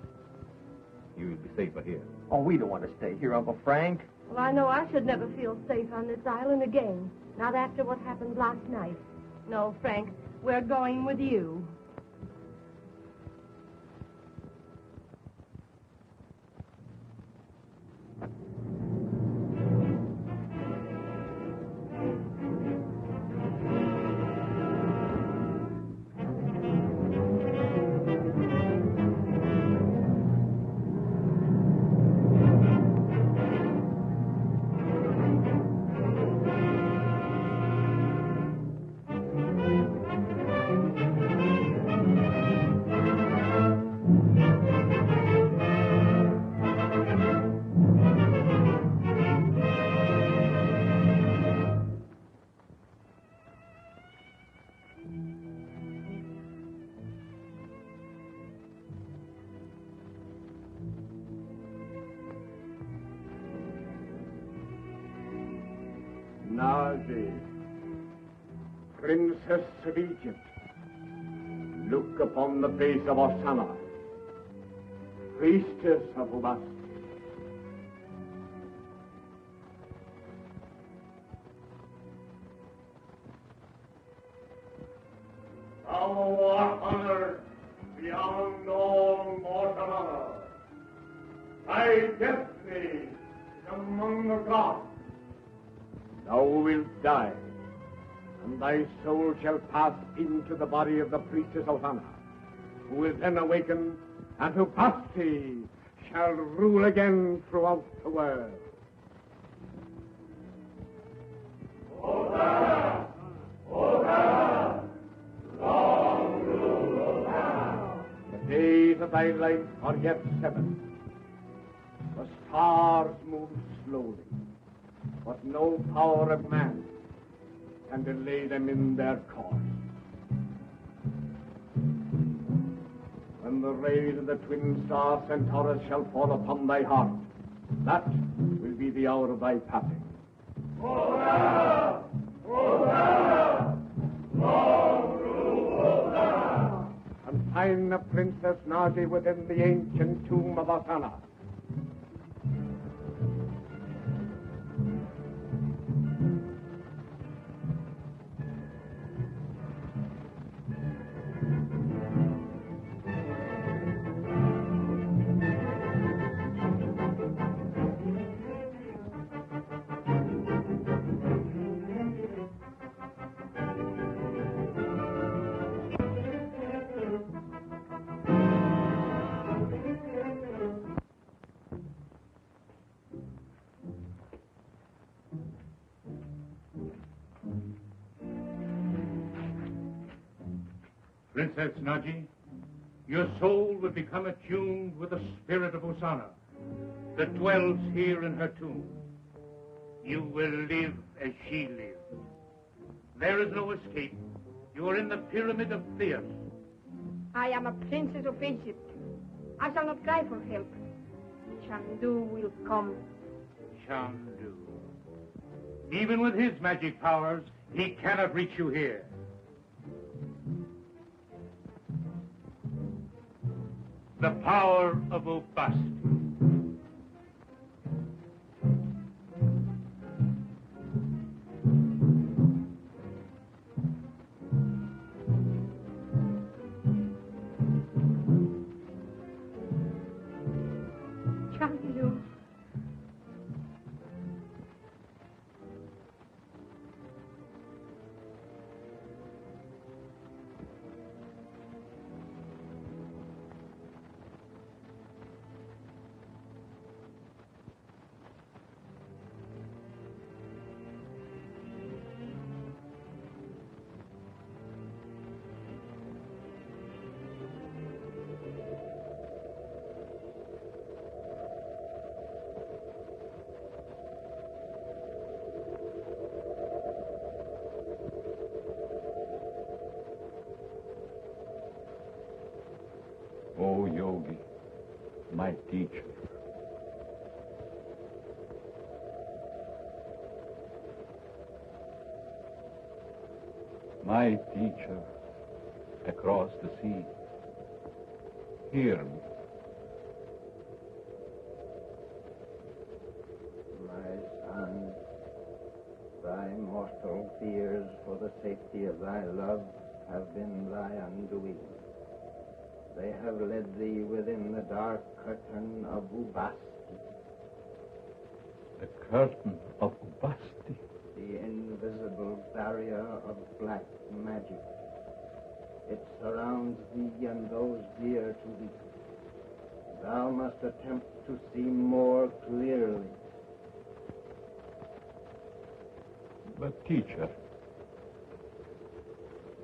You will be safer here. Oh, we don't want to stay here, Uncle Frank. Well, I know I should never feel safe on this island again. Not after what happened last night. No, Frank, we're going with you. Naji, Princess of Egypt, look upon the face of Osama, priestess of Ubasti. Thou art honored beyond all mortal honor. Thy destiny is among the gods. thou wilt die, and thy soul shall pass into the body of the priestess Hosanna, who will then awaken, and Ubasti shall rule again throughout the world. Hosanna! Hosanna! Long rule Hosanna! The days of thy life are yet 7. The stars move slowly, but no power of man can delay them in their course. When the rays of the twin star Centaurus shall fall upon thy heart, that will be the hour of thy passing. Hosanna! Hosanna! Long rule Hosanna! And find the Princess Naji within the ancient tomb of Hosanna. Princess Naji, your soul will become attuned with the spirit of Hosanna that dwells here in her tomb. You will live as she lived. There is no escape. You are in the pyramid of Theos. I am a princess of Egypt. I shall not cry for help. Chandu will come. Chandu. Even with his magic powers, he cannot reach you here. The power of Ubasti. Chandu. O Yogi, my teacher. My teacher across the sea, hear me. My son, thy mortal fears for the safety of thy love have been thy undoing. They have led thee within the dark curtain of Ubasti. The curtain of Ubasti? The invisible barrier of black magic. It surrounds thee and those dear to thee. Thou must attempt to see more clearly. But teacher,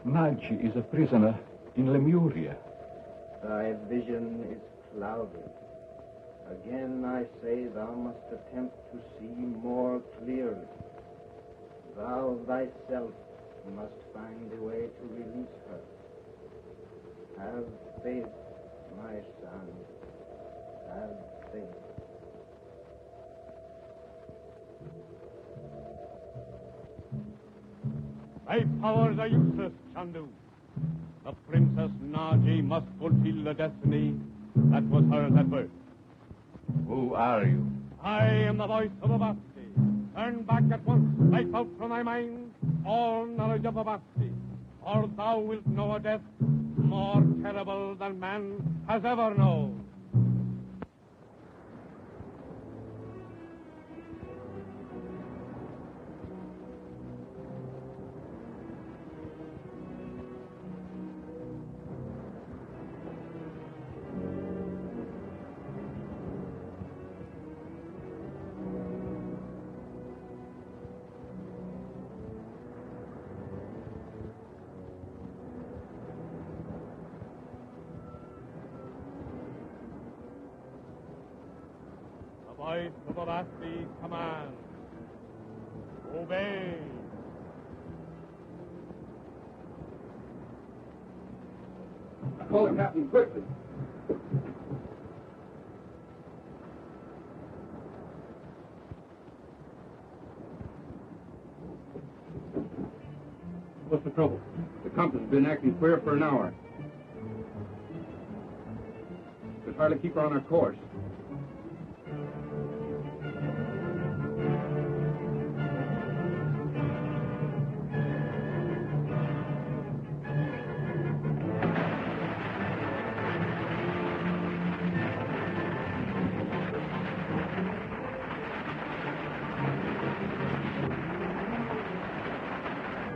Naji is a prisoner in Lemuria. Thy vision is clouded. Again I say thou must attempt to see more clearly. Thou thyself must find a way to release her. Have faith, my son. Have faith. Thy powers are useless, Chandu. The Princess Naji must fulfill the destiny that was hers at birth. Who are you? I am the voice of Ubasti. Turn back at once, wipe out from thy mind all knowledge of Ubasti, or thou wilt know a death more terrible than man has ever known. voice of Ubasti's command. Obey. Call him, Captain, quickly. What's the trouble? The compass has been acting queer for an hour. We could hardly keep her on our course.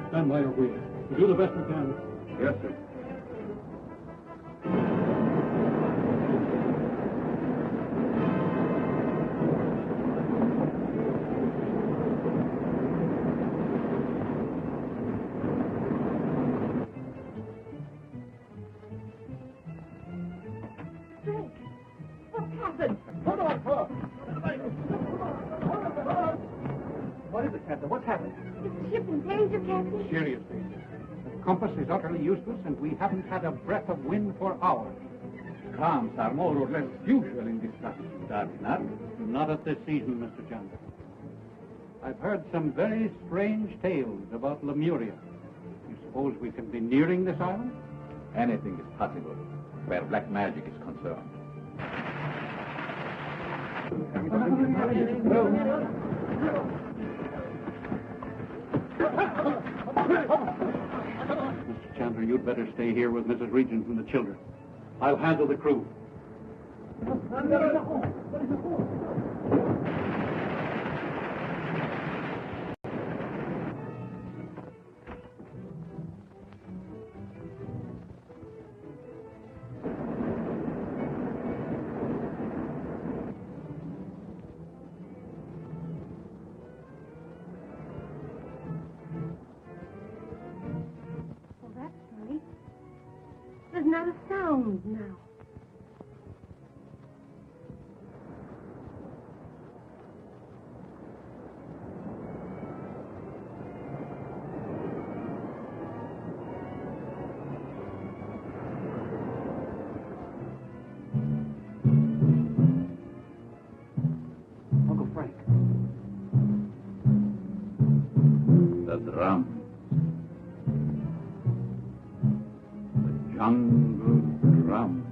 Stand by your wheel. We'll do the best we can. Yes, sir. Frank, what's happened? Hold on, Paul. What is it, Captain? What's happened? Is the ship in danger, Captain? Seriously. The compass is utterly useless, and we haven't had a breath of wind for hours. Calms are more or less usual in this country. That's not at this season, Mr. Chandu. I've heard some very strange tales about Lemuria. You suppose we can be nearing this island? Anything is possible where black magic is concerned. Mr. Chandler, you'd better stay here with Mrs. Regent and the children. I'll handle the crew. Well, that's funny. There's not a sound now. Uncle Frank. The drum. The jungle drum.